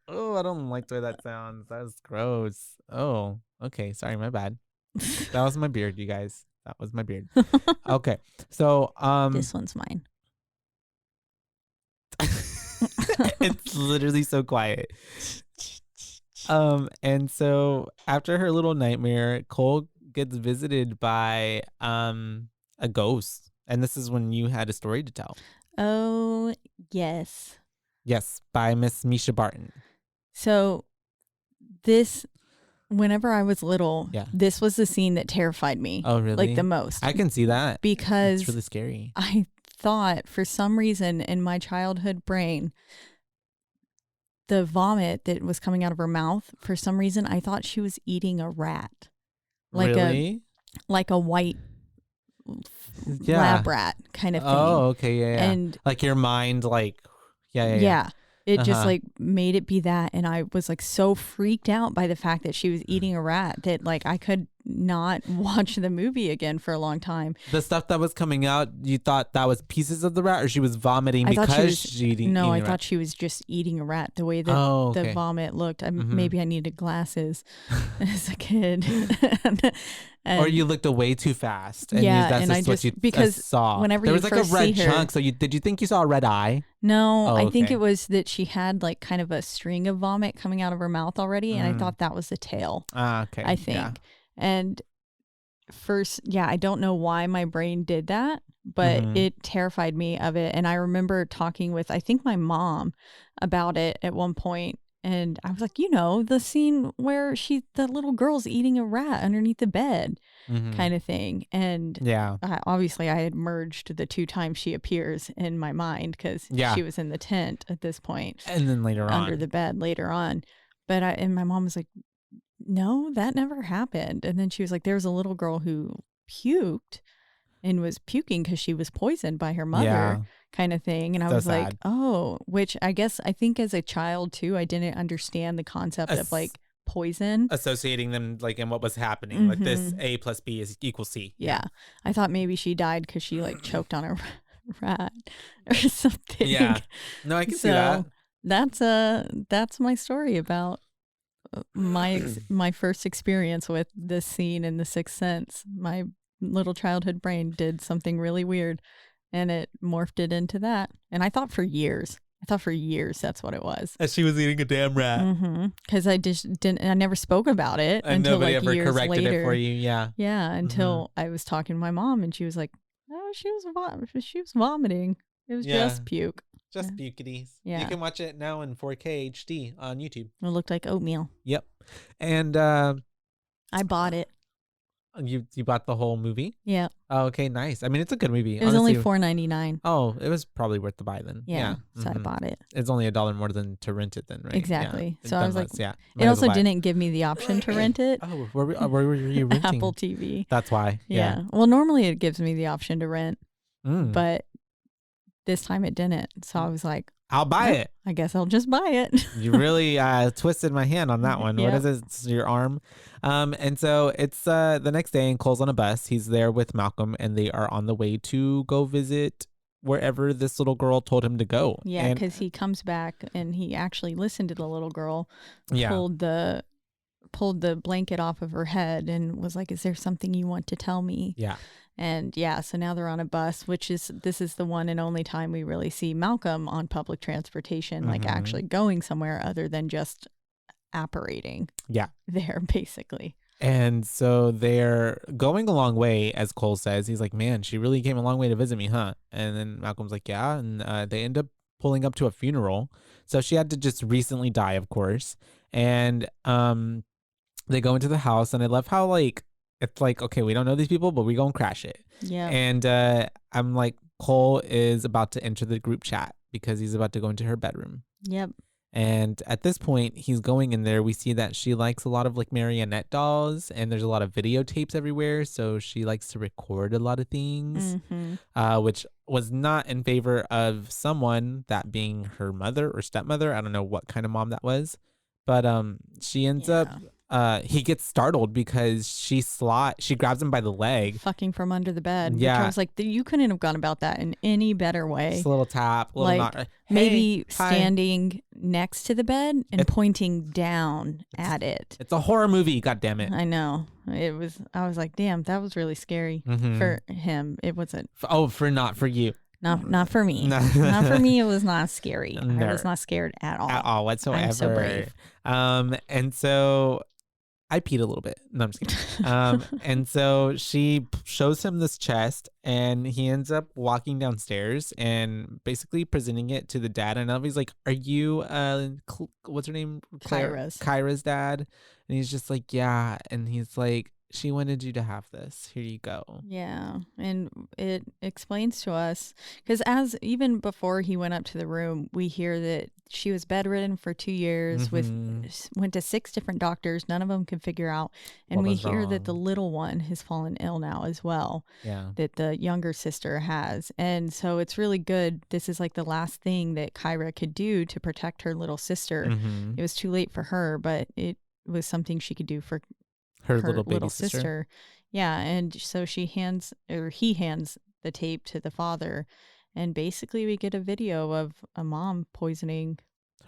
Oh, I don't like the way that sounds. That was gross. Oh, okay. Sorry, my bad. That was my beard, you guys. That was my beard. Okay. So, this one's mine. It's literally so quiet. And so after her little nightmare, Cole gets visited by a ghost. And this is when you had a story to tell. Oh, yes. Yes, by Miss Misha Barton. So whenever I was little, this was the scene that terrified me. Oh, really? Like the most. I can see that. Because it's really scary. I thought for some reason in my childhood brain, the vomit that was coming out of her mouth, for some reason, I thought she was eating a rat. Really? Like a white lab rat kind of thing. Oh, okay. Yeah. And like your mind, like, yeah. It just like made it be that. And I was like so freaked out by the fact that she was eating a rat that like I could not watch the movie again for a long time. The stuff that was coming out, you thought that was pieces of the rat, or she was vomiting because she's eating No, I rat? thought she was just eating a rat the way that the vomit looked. Maybe I needed glasses as a kid. Or you looked away too fast. And I just saw. Whenever there you was like first a red see her, chunk. So did you think you saw a red eye? No, I think it was that she had like kind of a string of vomit coming out of her mouth already, and I thought that was the tail. Okay. I think. Yeah. And first, I don't know why my brain did that, but it terrified me of it. And I remember talking with, I think, my mom about it at one point. And I was like, the scene where the little girl's eating a rat underneath the bed kind of thing. And obviously I had merged the 2 times she appears in my mind because she was in the tent at this point. And then later on. Under the bed later on. But and my mom was like, no, that never happened. And then she was like, there was a little girl who puked and was puking because she was poisoned by her mother kind of thing. And I was like, oh, which I think as a child too, I didn't understand the concept of like poison. Associating them like in what was happening. Like this A plus B is equals C. Yeah. I thought maybe she died because she like choked on a rat or something. Yeah. No, I can see that. That's my story about my first experience with this scene in The Sixth Sense. My little childhood brain did something really weird and it morphed it into that. And I thought for years that's what it was. As she was eating a damn rat. Because I I never spoke about it and until nobody like ever years corrected later. it for you. Yeah. Yeah. Until I was talking to my mom and she was like, oh, she was vomiting. It was just puke. Just pukities. Yeah. You can watch it now in 4K HD on YouTube. It looked like oatmeal. Yep. And I bought it. You bought the whole movie? Yeah. Oh, okay, nice. I mean, it's a good movie. It was only $4.99. Oh, it was probably worth the buy then. Yeah. So I bought it. It's only $1 more than to rent it then, right? Exactly. Yeah. So I was like, it also didn't give me the option to rent it. Oh, where were you renting? Apple TV. That's why. Yeah. Well, normally it gives me the option to rent, but this time it didn't. So I was like, I'll buy it. I guess I'll just buy it. You really twisted my hand on that one. What is it? It's your arm. And so it's the next day and Cole's on a bus. He's there with Malcolm and they are on the way to go visit wherever this little girl told him to go. Yeah, because he comes back and he actually listened to the little girl, pulled the blanket off of her head and was like, is there something you want to tell me? Yeah. And so now they're on a bus, this is the one and only time we really see Malcolm on public transportation, like actually going somewhere other than just apparating. Yeah. There, basically. And so they're going a long way, as Cole says. He's like, man, she really came a long way to visit me, huh? And then Malcolm's like, yeah. And they end up pulling up to a funeral. So she had to just recently die, of course. And they go into the house, and I love how, like, it's like, okay, we don't know these people, but we gonna crash it. Yeah. And I'm like, Cole is about to enter the group chat because he's about to go into her bedroom. Yep. And at this point, he's going in there. We see that she likes a lot of like marionette dolls, and there's a lot of videotapes everywhere. So she likes to record a lot of things, which was not in favor of someone, that being her mother or stepmother. I don't know what kind of mom that was, but she ends up. He gets startled because she grabs him by the leg, fucking from under the bed. Yeah, which I was like, you couldn't have gone about that in any better way. Just a little tap, a little like maybe standing next to the bed and pointing down at it. It's a horror movie. God damn it! I know it was. I was like, damn, that was really scary for him. It wasn't. Not for you. Not for me. Not for me. It was not scary. I was not scared at all whatsoever. I'm so brave. And so I peed a little bit. No, I'm just kidding. And so she shows him this chest, and he ends up walking downstairs and basically presenting it to the dad. And he's like, "Are you what's her name? Kyra's dad?" And he's just like, "Yeah." And he's like, "She wanted you to have this. Here you go." Yeah. And it explains to us, because even before he went up to the room, we hear that she was bedridden for 2 years, went to 6 different doctors. None of them could figure out. And we hear that the little one has fallen ill now as well. Yeah. That the younger sister has. And so it's really good. This is like the last thing that Kyra could do to protect her little sister. It was too late for her, but it was something she could do for her little baby sister. Yeah. And so he hands the tape to the father, and basically we get a video of a mom poisoning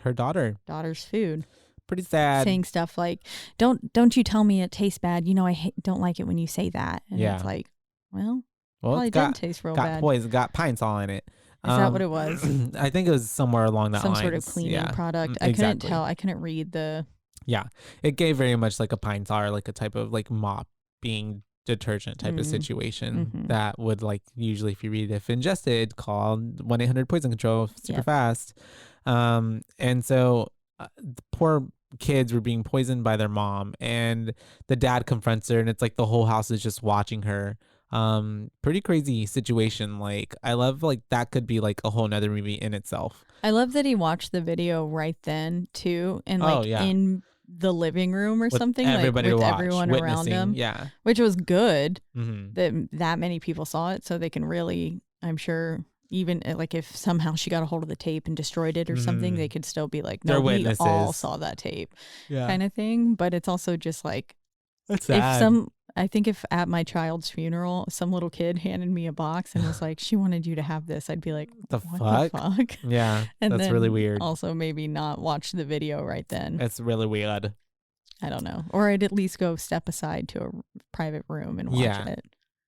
her daughter's food. Pretty sad. Saying stuff like, don't you tell me it tastes bad. You know, I don't like it when you say that. And it's like, well probably didn't taste real bad. Got poison, got pine Sol in it. Is that what it was? I think it was somewhere along that line. Some sort of cleaning product. I couldn't tell. I couldn't read the... Yeah, it gave very much like a pine Sol, or like a type of like mopping detergent type of situation that would, like, usually if you read if ingested, call 1-800 Poison-Control super fast. And so the poor kids were being poisoned by their mom, and the dad confronts her, and it's like the whole house is just watching her. Pretty crazy situation. Like, I love, like, that could be like a whole nother movie in itself. I love that he watched the video right then too, and like in the living room or something, everybody like with everyone around him. Yeah, which was good that many people saw it, so they can really, I'm sure, even like if somehow she got a hold of the tape and destroyed it or something, they could still be like, no, we all saw that tape, kind of thing. But it's also just like, that's sad. I think if at my child's funeral, some little kid handed me a box and was like, she wanted you to have this, I'd be like, what the fuck? Yeah, and that's really weird. Also, maybe not watch the video right then. It's really weird. I don't know. Or I'd at least go step aside to a private room and watch it.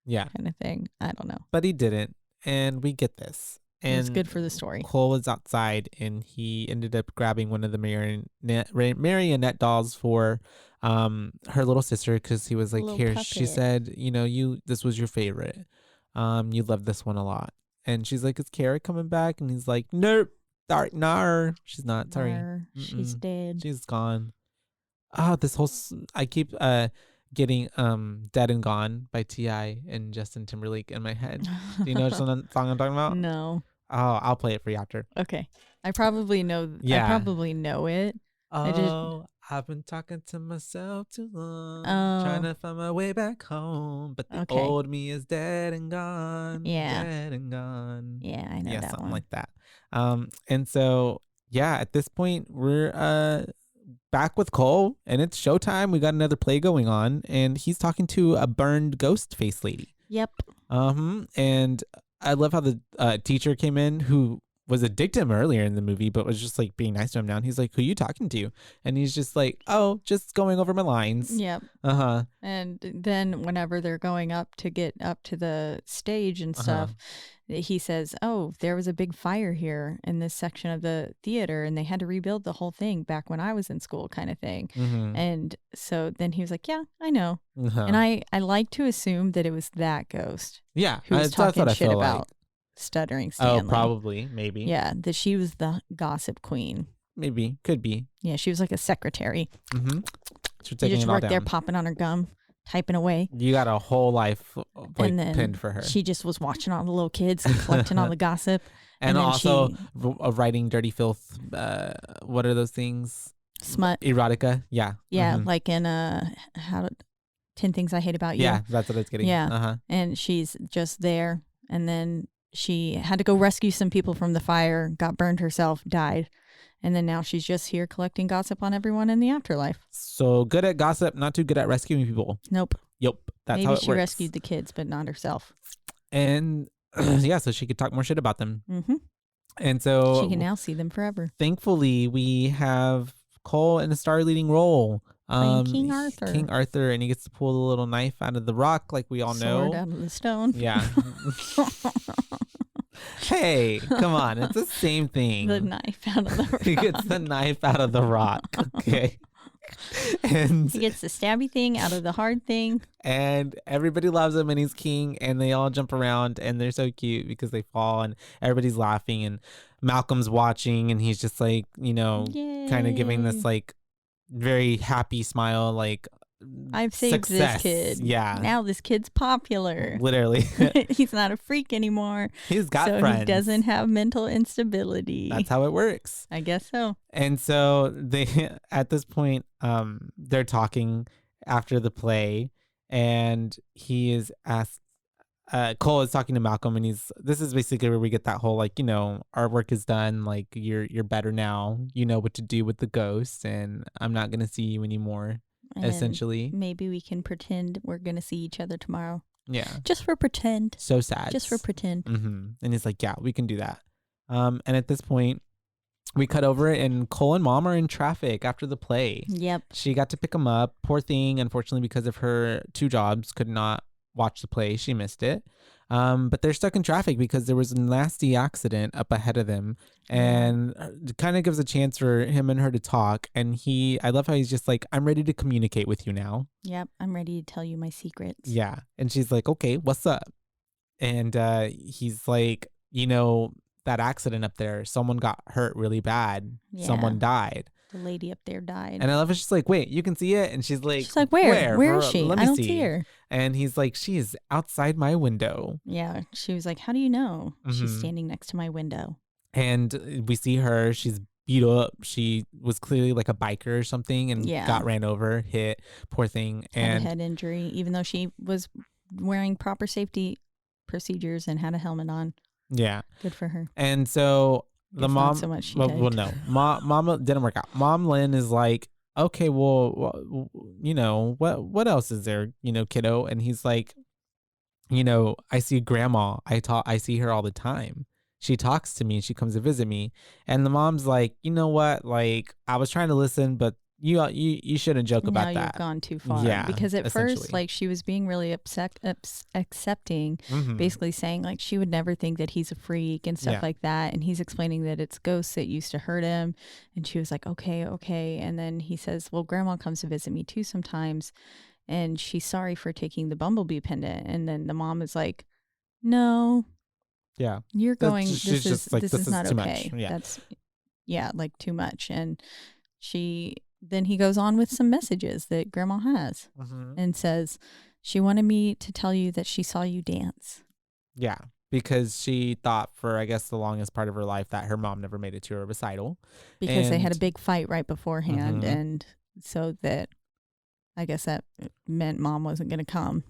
Yeah. Kind of thing. I don't know. But he didn't. And we get this. And it's good for the story. Cole was outside, and he ended up grabbing one of the marionette dolls for her little sister, because he was like, here, puppet. She said, you know, this was your favorite. You loved this one a lot. And she's like, is Kara coming back? And he's like, nope. Nar. She's not. Sorry. She's dead. She's gone. This whole I keep getting Dead and Gone by T.I. and Justin Timberlake in my head. Do you know what song I'm talking about? No. Oh, I'll play it for you after. Okay. I probably know. Yeah. I probably know it. I've been talking to myself too long, trying to find my way back home, but the old me is dead and gone. Yeah. Dead and gone. Yeah, I know that something one. like that. And so at this point we're back with Cole, and it's showtime. We got another play going on, and he's talking to a burned ghost face lady. Yep. And I love how the teacher came in, who was a dick to him earlier in the movie, but was just like being nice to him now. And he's like, who are you talking to? And he's just like, oh, just going over my lines. Yep. And then whenever they're going up to get up to the stage and stuff, he says, oh, there was a big fire here in this section of the theater, and they had to rebuild the whole thing back when I was in school, kind of thing. And so then he was like, yeah, I know. And I like to assume that it was that ghost. Yeah. Who was talking shit about Stuttering Stanley. Oh, probably, maybe. Yeah, that she was the gossip queen. Maybe, could be. Yeah, she was like a secretary. She just worked there, popping on her gum, typing away. You got a whole life pinned for her. She just was watching all the little kids and collecting all the gossip, and also writing dirty filth. What are those things? Smut, erotica. Yeah, like in 10 Things I Hate About You. Yeah, that's what I was getting. Yeah, and she's just there, and then she had to go rescue some people from the fire, got burned herself, died. And then now she's just here collecting gossip on everyone in the afterlife. So good at gossip, not too good at rescuing people. Nope. Yep. That's Maybe how it works. Maybe she rescued the kids, but not herself. And so she could talk more shit about them. And so she can now see them forever. Thankfully, we have Cole in a star leading role. King Arthur. King Arthur, and he gets to pull the little knife out of the rock, like we all know. Sword out of the stone. Yeah. Hey, come on. It's the same thing. The knife out of the rock. He gets the knife out of the rock. Okay. And he gets the stabby thing out of the hard thing. And everybody loves him and he's king and they all jump around and they're so cute because they fall and everybody's laughing and Malcolm's watching and he's just like, kind of giving this like very happy smile, like I've saved success. This kid. Yeah. Now this kid's popular. Literally. He's not a freak anymore. He's got so friends. He doesn't have mental instability. That's how it works. I guess so. And so they, at this point, they're talking after the play and he is asked, Cole is talking to Malcolm and this is basically where we get that whole, like, our work is done. Like you're better now. You know what to do with the ghost and I'm not going to see you anymore. And essentially. Maybe we can pretend we're going to see each other tomorrow. Yeah. Just for pretend. So sad. Just for pretend. Mm-hmm. And he's like, yeah, we can do that. And at this point, we cut over it and Cole and Mom are in traffic after the play. Yep. She got to pick him up. Poor thing. Unfortunately, because of her 2 jobs, could not watch the play. She missed it. But they're stuck in traffic because there was a nasty accident up ahead of them and it kind of gives a chance for him and her to talk. And I love how he's just like, I'm ready to communicate with you now. Yep. I'm ready to tell you my secrets. Yeah. And she's like, okay, what's up? And he's like, that accident up there, someone got hurt really bad. Yeah. Someone died. The lady up there died. And I love it. She's like, wait, you can see it? And she's like, where is she? Let me I don't see her. And he's like, she is outside my window. Yeah. She was like, how do you know? Mm-hmm. She's standing next to my window. And we see her. She's beat up. She was clearly like a biker or something and got ran over, hit. Poor thing. Had a head injury, even though she was wearing proper safety procedures and had a helmet on. Yeah. Good for her. And so the mom, so much well, no, Mama didn't work out. Mom Lynn is like, okay, well, what else is there, kiddo? And he's like, I see Grandma. I see her all the time. She talks to me. She comes to visit me. And the mom's like, you know what? Like, I was trying to listen, but you shouldn't joke about that. Now you've gone too far. Yeah, because at first, like, she was being really accepting, basically saying, like, she would never think that he's a freak and stuff like that. And he's explaining that it's ghosts that used to hurt him. And she was like, okay. And then he says, well, Grandma comes to visit me too sometimes. And she's sorry for taking the bumblebee pendant. And then the mom is like, no. Yeah. You're going, this is not too okay. Much. Yeah. That's, like too much. And then he goes on with some messages that Grandma has and says, she wanted me to tell you that she saw you dance. Yeah, because she thought for, I guess, the longest part of her life that her mom never made it to her recital. Because they had a big fight right beforehand. And so that, I guess that meant Mom wasn't going to come.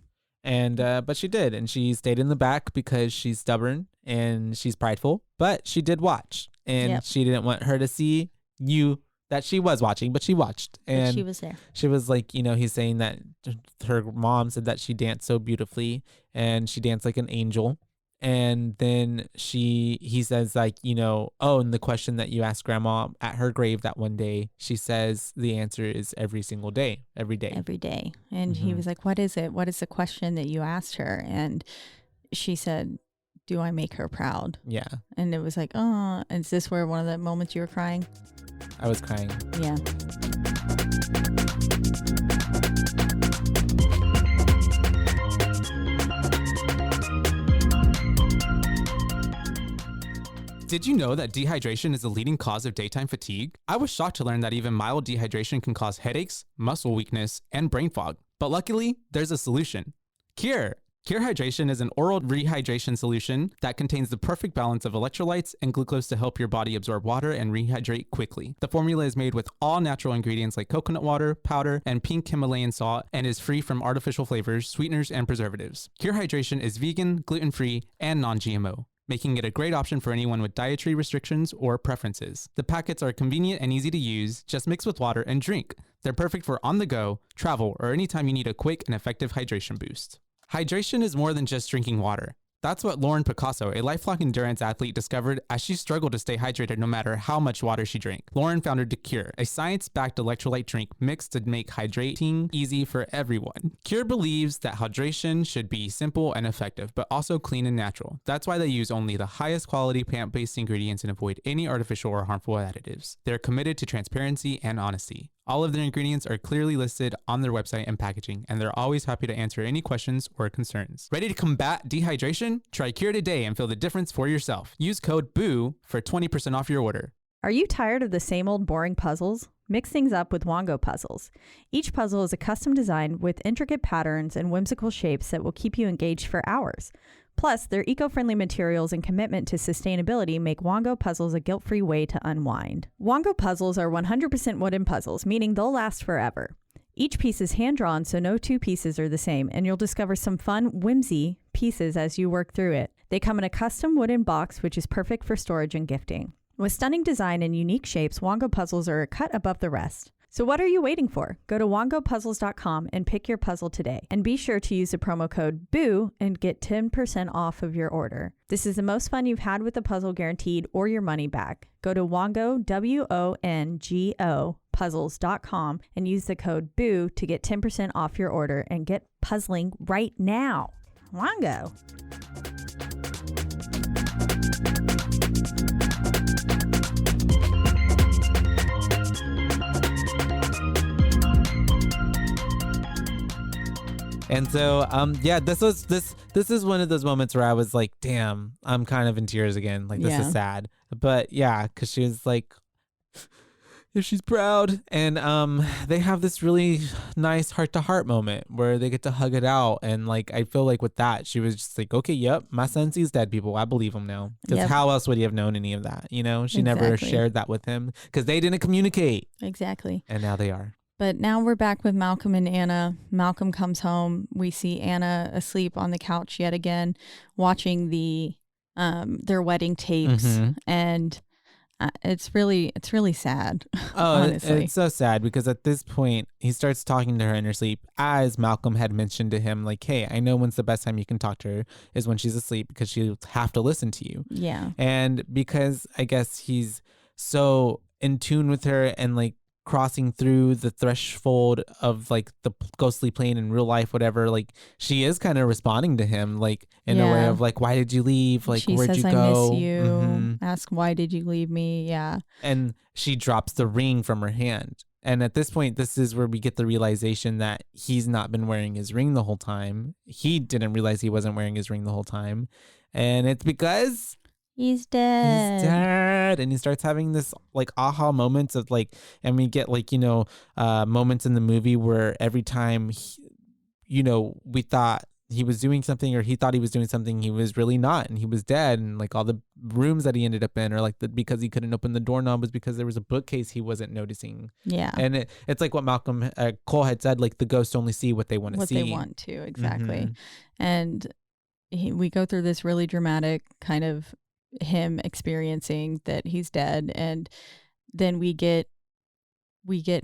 And but she did. And she stayed in the back because she's stubborn and she's prideful. But she did watch. And she didn't want her to see that she was watching, but she watched. And but she was there. She was like, he's saying that her mom said that she danced so beautifully and she danced like an angel. And then he says like, and the question that you asked Grandma at her grave that one day, she says the answer is every single day, every day. Every day. And he was like, what is it? What is the question that you asked her? And she said, do I make her proud? Yeah. And it was like, oh, is this where one of the moments you were crying? I was crying. Yeah. Did you know that dehydration is the leading cause of daytime fatigue? I was shocked to learn that even mild dehydration can cause headaches, muscle weakness, and brain fog. But luckily, there's a solution. Sear. Sear Hydration is an oral rehydration solution that contains the perfect balance of electrolytes and glucose to help your body absorb water and rehydrate quickly. The formula is made with all natural ingredients like coconut water, powder, and pink Himalayan salt and is free from artificial flavors, sweeteners, and preservatives. Sear Hydration is vegan, gluten-free, and non-GMO, making it a great option for anyone with dietary restrictions or preferences. The packets are convenient and easy to use. Just mix with water and drink. They're perfect for on the go, travel, or anytime you need a quick and effective hydration boost. Hydration is more than just drinking water. That's what Lauren Picasso, a lifelong endurance athlete, discovered as she struggled to stay hydrated no matter how much water she drank. Lauren founded Cure, a science-backed electrolyte drink mixed to make hydrating easy for everyone. Cure believes that hydration should be simple and effective, but also clean and natural. That's why they use only the highest quality plant-based ingredients and avoid any artificial or harmful additives. They're committed to transparency and honesty. All of their ingredients are clearly listed on their website and packaging, and they're always happy to answer any questions or concerns. Ready to combat dehydration? Try Cure today and feel the difference for yourself. Use code BOO for 20% off your order. Are you tired of the same old boring puzzles? Mix things up with Wongo puzzles. Each puzzle is a custom design with intricate patterns and whimsical shapes that will keep you engaged for hours. Plus, their eco-friendly materials and commitment to sustainability make Wongo puzzles a guilt-free way to unwind. Wongo puzzles are 100% wooden puzzles, meaning they'll last forever. Each piece is hand-drawn, so no two pieces are the same, and you'll discover some fun, whimsy pieces as you work through it. They come in a custom wooden box, which is perfect for storage and gifting. With stunning design and unique shapes, Wongo puzzles are a cut above the rest. So what are you waiting for? Go to wongopuzzles.com and pick your puzzle today. And be sure to use the promo code BOO and get 10% off of your order. This is the most fun you've had with the puzzle guaranteed or your money back. Go to Wongo, WONGO, puzzles.com and use the code BOO to get 10% off your order and get puzzling right now. Wongo. And so, this is one of those moments where I was like, damn, I'm kind of in tears again. Like, this is sad. But yeah, because she was like, if she's proud. And they have this really nice heart-to-heart moment where they get to hug it out. And like, I feel like with that, she was just like, okay, yep, my son sees dead people. I believe him now. Because how else would he have known any of that? You know, she never shared that with him because they didn't communicate. Exactly. And now they are. But now we're back with Malcolm and Anna. Malcolm comes home. We see Anna asleep on the couch yet again, watching their wedding tapes, and it's really sad. Oh, honestly. it's so sad because at this point he starts talking to her in her sleep, as Malcolm had mentioned to him, like, "Hey, I know when's the best time you can talk to her is when she's asleep because she'll have to listen to you." Yeah, and because I guess he's so in tune with her and like crossing through the threshold of like the ghostly plane in real life, whatever, like she is kind of responding to him like in a way of like, why did you leave? Like, she where'd says, you go? I miss you. Ask, why did you leave me? Yeah. And she drops the ring from her hand. And at this point, this is where we get the realization that he's not been wearing his ring the whole time. He didn't realize he wasn't wearing his ring the whole time. And it's because he's dead. He's dead. And he starts having this like aha moments of like, and we get like, moments in the movie where every time, we thought he was doing something or he thought he was doing something, he was really not. And he was dead. And like all the rooms that he ended up in, or like because he couldn't open the doorknob was because there was a bookcase he wasn't noticing. Yeah. And it's like what Malcolm Cole had said, like the ghosts only see what they want to see. What they want to, exactly. And we go through this really dramatic kind of him experiencing that he's dead, and then we get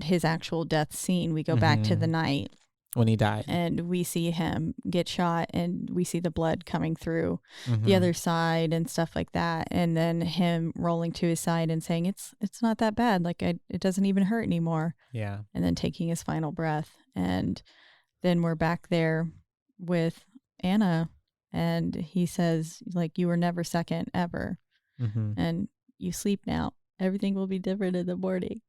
his actual death scene. We go back to the night when he died, and we see him get shot, and we see the blood coming through the other side and stuff like that, and then him rolling to his side and saying it's not that bad, like it doesn't even hurt anymore. Yeah. And then taking his final breath, and then we're back there with Anna. And he says, like, you were never second, ever. And you sleep now. Everything will be different in the morning.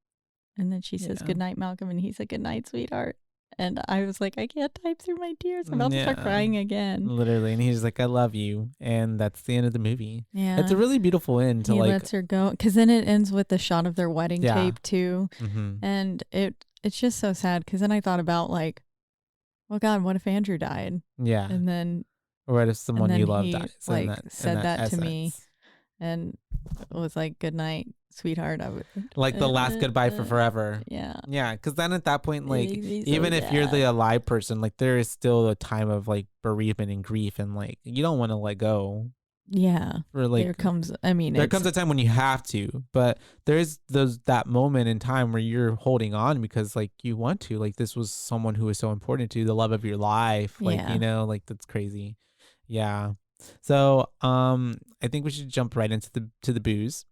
And then she says, good night, Malcolm. And he said, good night, sweetheart. And I was like, I can't type through my tears. I'm about to start crying again. Literally. And he's like, I love you. And that's the end of the movie. Yeah. It's a really beautiful end to he like. He lets her go. Because then it ends with the shot of their wedding tape, too. And it's just so sad. Because then I thought about, like, well, God, what if Andrew died? Yeah. And then. Or what if someone you love dies? Like said that to me, and it was like, "Good night, sweetheart." I would like the last goodbye for forever. Yeah, yeah. Because then at that point, like, even so if you're the alive person, like there is still a time of like bereavement and grief, and like you don't want to let go. Yeah. Or like there comes a time when you have to, but there's that moment in time where you're holding on because like you want to. Like this was someone who was so important to you, the love of your life. Like like that's crazy. Yeah. So I think we should jump right into the booze.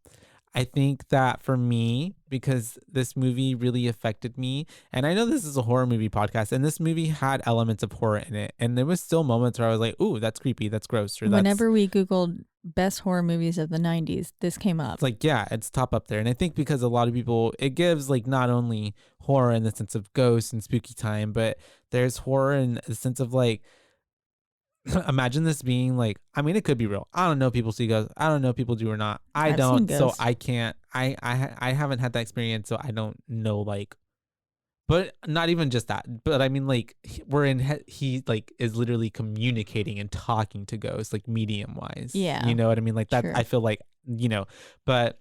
I think that for me, because this movie really affected me, and I know this is a horror movie podcast, and this movie had elements of horror in it, and there was still moments where I was like, "Ooh, that's creepy, that's gross." Or whenever we Googled best horror movies of the 90s, this came up. It's like, yeah, it's top up there. And I think because a lot of people, it gives like not only horror in the sense of ghosts and spooky time, but there's horror in the sense of like, imagine this being like, I mean, it could be real. I don't know if people see ghosts. I don't know if people do or not. I've don't. So I can't, I haven't had that experience. So I don't know, like, but not even just that. But I mean, like, he like is literally communicating and talking to ghosts, like medium wise. Yeah. You know what I mean? Like that, True. I feel like, but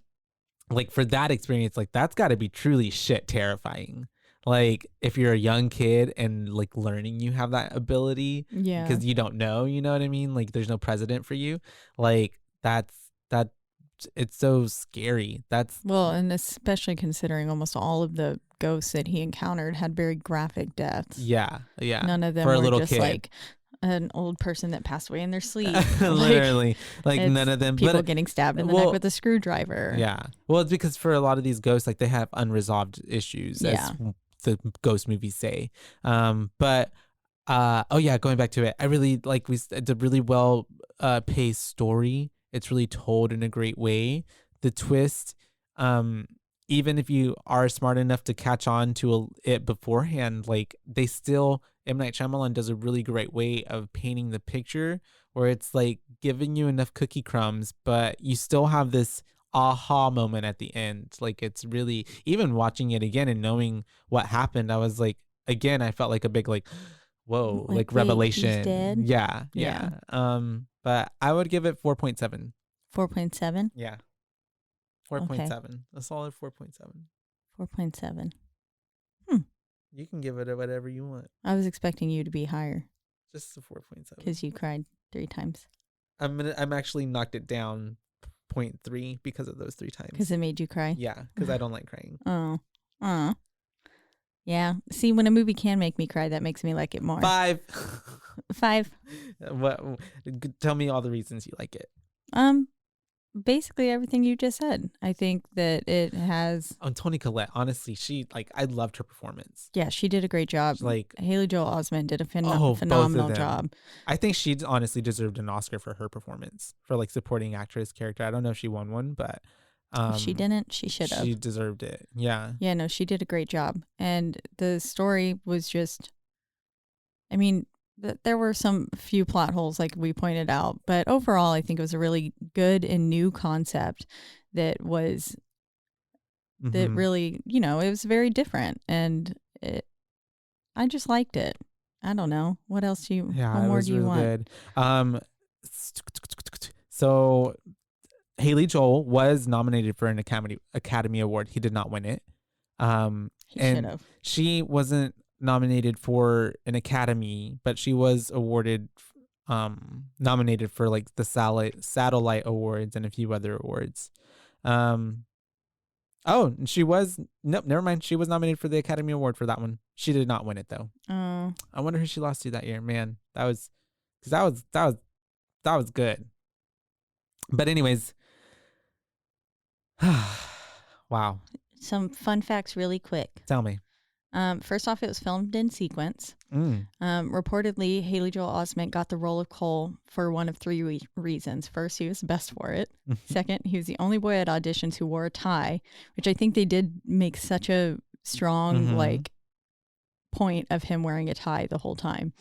like for that experience, like that's got to be truly shit terrifying. Like if you're a young kid and like learning you have that ability, Yeah, because you don't know, you know what I mean? Like there's no precedent for you. Like it's so scary. Well, and especially considering almost all of the ghosts that he encountered had very graphic deaths. Yeah. None of them for a were little just kid. like an old person that passed away in their sleep. Literally, like it's none of them. People But getting stabbed in the neck with a screwdriver. yeah, well, it's because for a lot of these ghosts, like they have unresolved issues, as the ghost movies say. But oh yeah, going back to it, I really like it's a really well paced story. It's really told in a great way. The twist, even if you are smart enough to catch on to it beforehand, like they still, M. Night Shyamalan does a really great way of painting the picture where it's like giving you enough cookie crumbs, but you still have this aha moment at the end. Like it's really, even watching it again and knowing what happened, I was like, again, I felt like a big like, whoa, like wait, revelation. he's dead? Yeah. But I would give it 4.7. 4.7? Yeah. 4.7. A solid 4.7. 4.7. You can give it a whatever you want. I was expecting you to be higher Just a 4.7. because you cried 3 times. I'm actually knocked it down 0.3 because of those 3 times. Because it made you cry? Yeah, because I don't like crying. Oh. Yeah. See, when a movie can make me cry, that makes me like it more. 5. 5. What? Tell me all the reasons you like it. Basically everything you just said. I think that it has. Toni Collette, honestly, I loved her performance. Yeah, she did a great job. Like Haley Joel Osment did a both phenomenal of them. job. I think she honestly deserved an Oscar for her performance for like supporting actress character. I don't know if she won one, but if she didn't, she should have. She deserved it. Yeah. Yeah, no, she did a great job. And the story was just, I mean, there were some few plot holes like we pointed out, but overall I think it was a really good and new concept that was that really, it was very different, and I just liked it. I don't know. What else what more do you really want? Good. So Haley Joel was nominated for an Academy Award. He did not win it. He should have. She wasn't nominated for an Academy, but she was nominated for like the Satellite Awards and a few other awards. She was, nope, never mind. She was nominated for the Academy Award for that one. She did not win it though. Oh. I wonder who she lost to that year. Man, that was good. But anyways, wow. Some fun facts really quick. Tell me. First off, it was filmed in sequence. Reportedly, Haley Joel Osment got the role of Cole for one of 3 reasons. First, he was the best for it. Second, he was the only boy at auditions who wore a tie, which I think they did make such a strong point of him wearing a tie the whole time.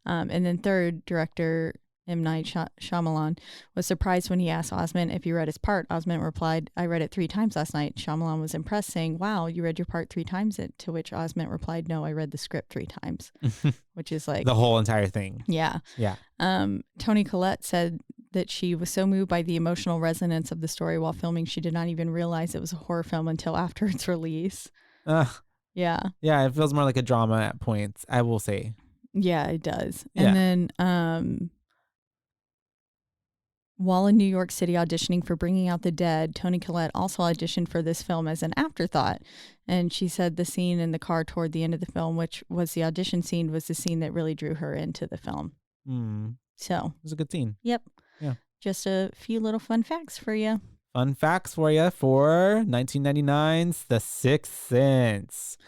And then third, director M. Night Shyamalan was surprised when he asked Osment if he read his part. Osment replied, "I read it 3 times last night." Shyamalan was impressed, saying, "Wow, you read your part 3 times?" To which Osment replied, "No, I read the script 3 times," which is like the whole entire thing. Yeah. Yeah. Toni Collette said that she was so moved by the emotional resonance of the story while filming, she did not even realize it was a horror film until after its release. Yeah. Yeah, it feels more like a drama at points, I will say. Yeah, it does. And then while in New York City auditioning for Bringing Out the Dead, Toni Collette also auditioned for this film as an afterthought. And she said the scene in the car toward the end of the film, which was the audition scene, was the scene that really drew her into the film. So it was a good scene. Yep. just a few little fun facts for you. Fun facts for you for 1999's The Sixth Sense.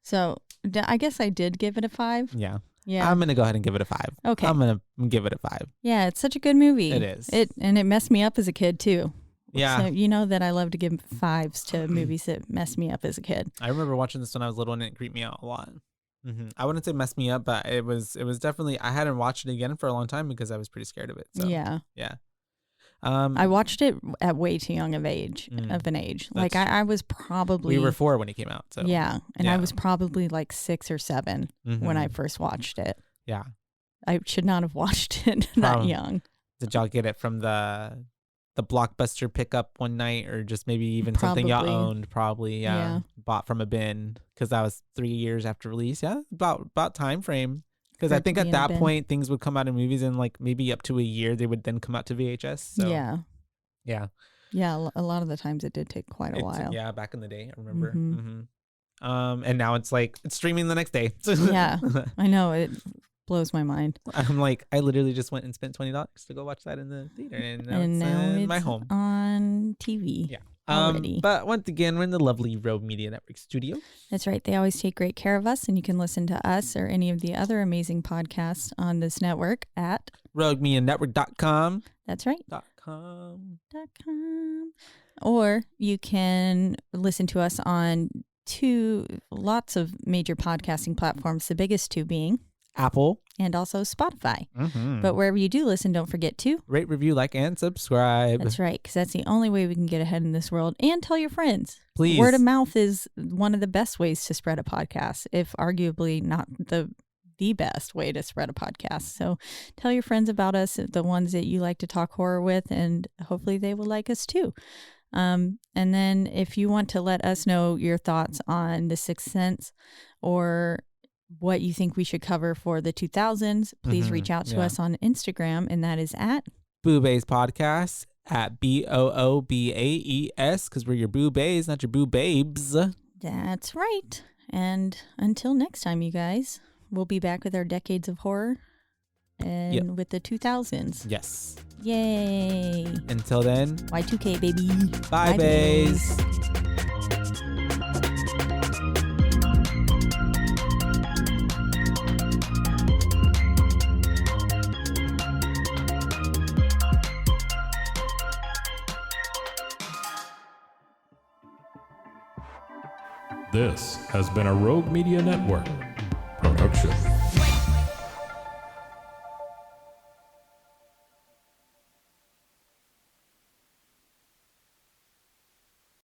So I guess I did give it a 5. Yeah. Yeah. I'm going to go ahead and give it a 5. Okay. I'm going to give it a 5. Yeah, it's such a good movie. It is. And it messed me up as a kid too. Yeah. So you know that I love to give 5s to movies that messed me up as a kid. I remember watching this when I was little and it creeped me out a lot. I wouldn't say messed me up, but it was definitely, I hadn't watched it again for a long time because I was pretty scared of it. So, Yeah. Yeah. I watched it at way too young of an age. Like I was probably we were 4 when it came out. So yeah, and yeah. I was probably like 6 or 7 when I first watched it. Yeah. I should not have watched it that young. Did y'all get it from the Blockbuster pickup one night, or just maybe even something y'all owned? Probably, yeah. Bought from a bin, because that was 3 years after release. Yeah, about time frame. Because I think at that point things would come out in movies in like maybe up to a year. They would then come out to VHS. So. Yeah. Yeah. Yeah. A lot of the times it did take quite a while. Yeah, back in the day, I remember. And now it's like it's streaming the next day. Yeah, I know, it blows my mind. I'm like, I literally just went and spent $20 to go watch that in the theater, and now it's in my home on TV. Yeah. Already. But once again, we're in the lovely Rogue Media Network studio. That's right. They always take great care of us, and you can listen to us or any of the other amazing podcasts on this network at RogueMediaNetwork.com. That's right. .com. Or you can listen to us on lots of major podcasting platforms, the biggest 2 being Apple and also Spotify. But wherever you do listen, don't forget to rate, review, like, and subscribe. That's right, because that's the only way we can get ahead in this world. And tell your friends. Please. Word of mouth is one of the best ways to spread a podcast, if arguably not the best way to spread a podcast. So tell your friends about us, the ones that you like to talk horror with, and hopefully they will like us too. And then if you want to let us know your thoughts on The Sixth Sense or what you think we should cover for the 2000s, please reach out to us on Instagram, and that is at Boobays Podcast, at BOOBAES, because we're your boobays, not your boo babes. That's right. And until next time, you guys, we'll be back with our decades of horror and with the 2000s. Yes. Yay. Until then, Y2K, baby. Bye, bays. This has been a Rogue Media Network production.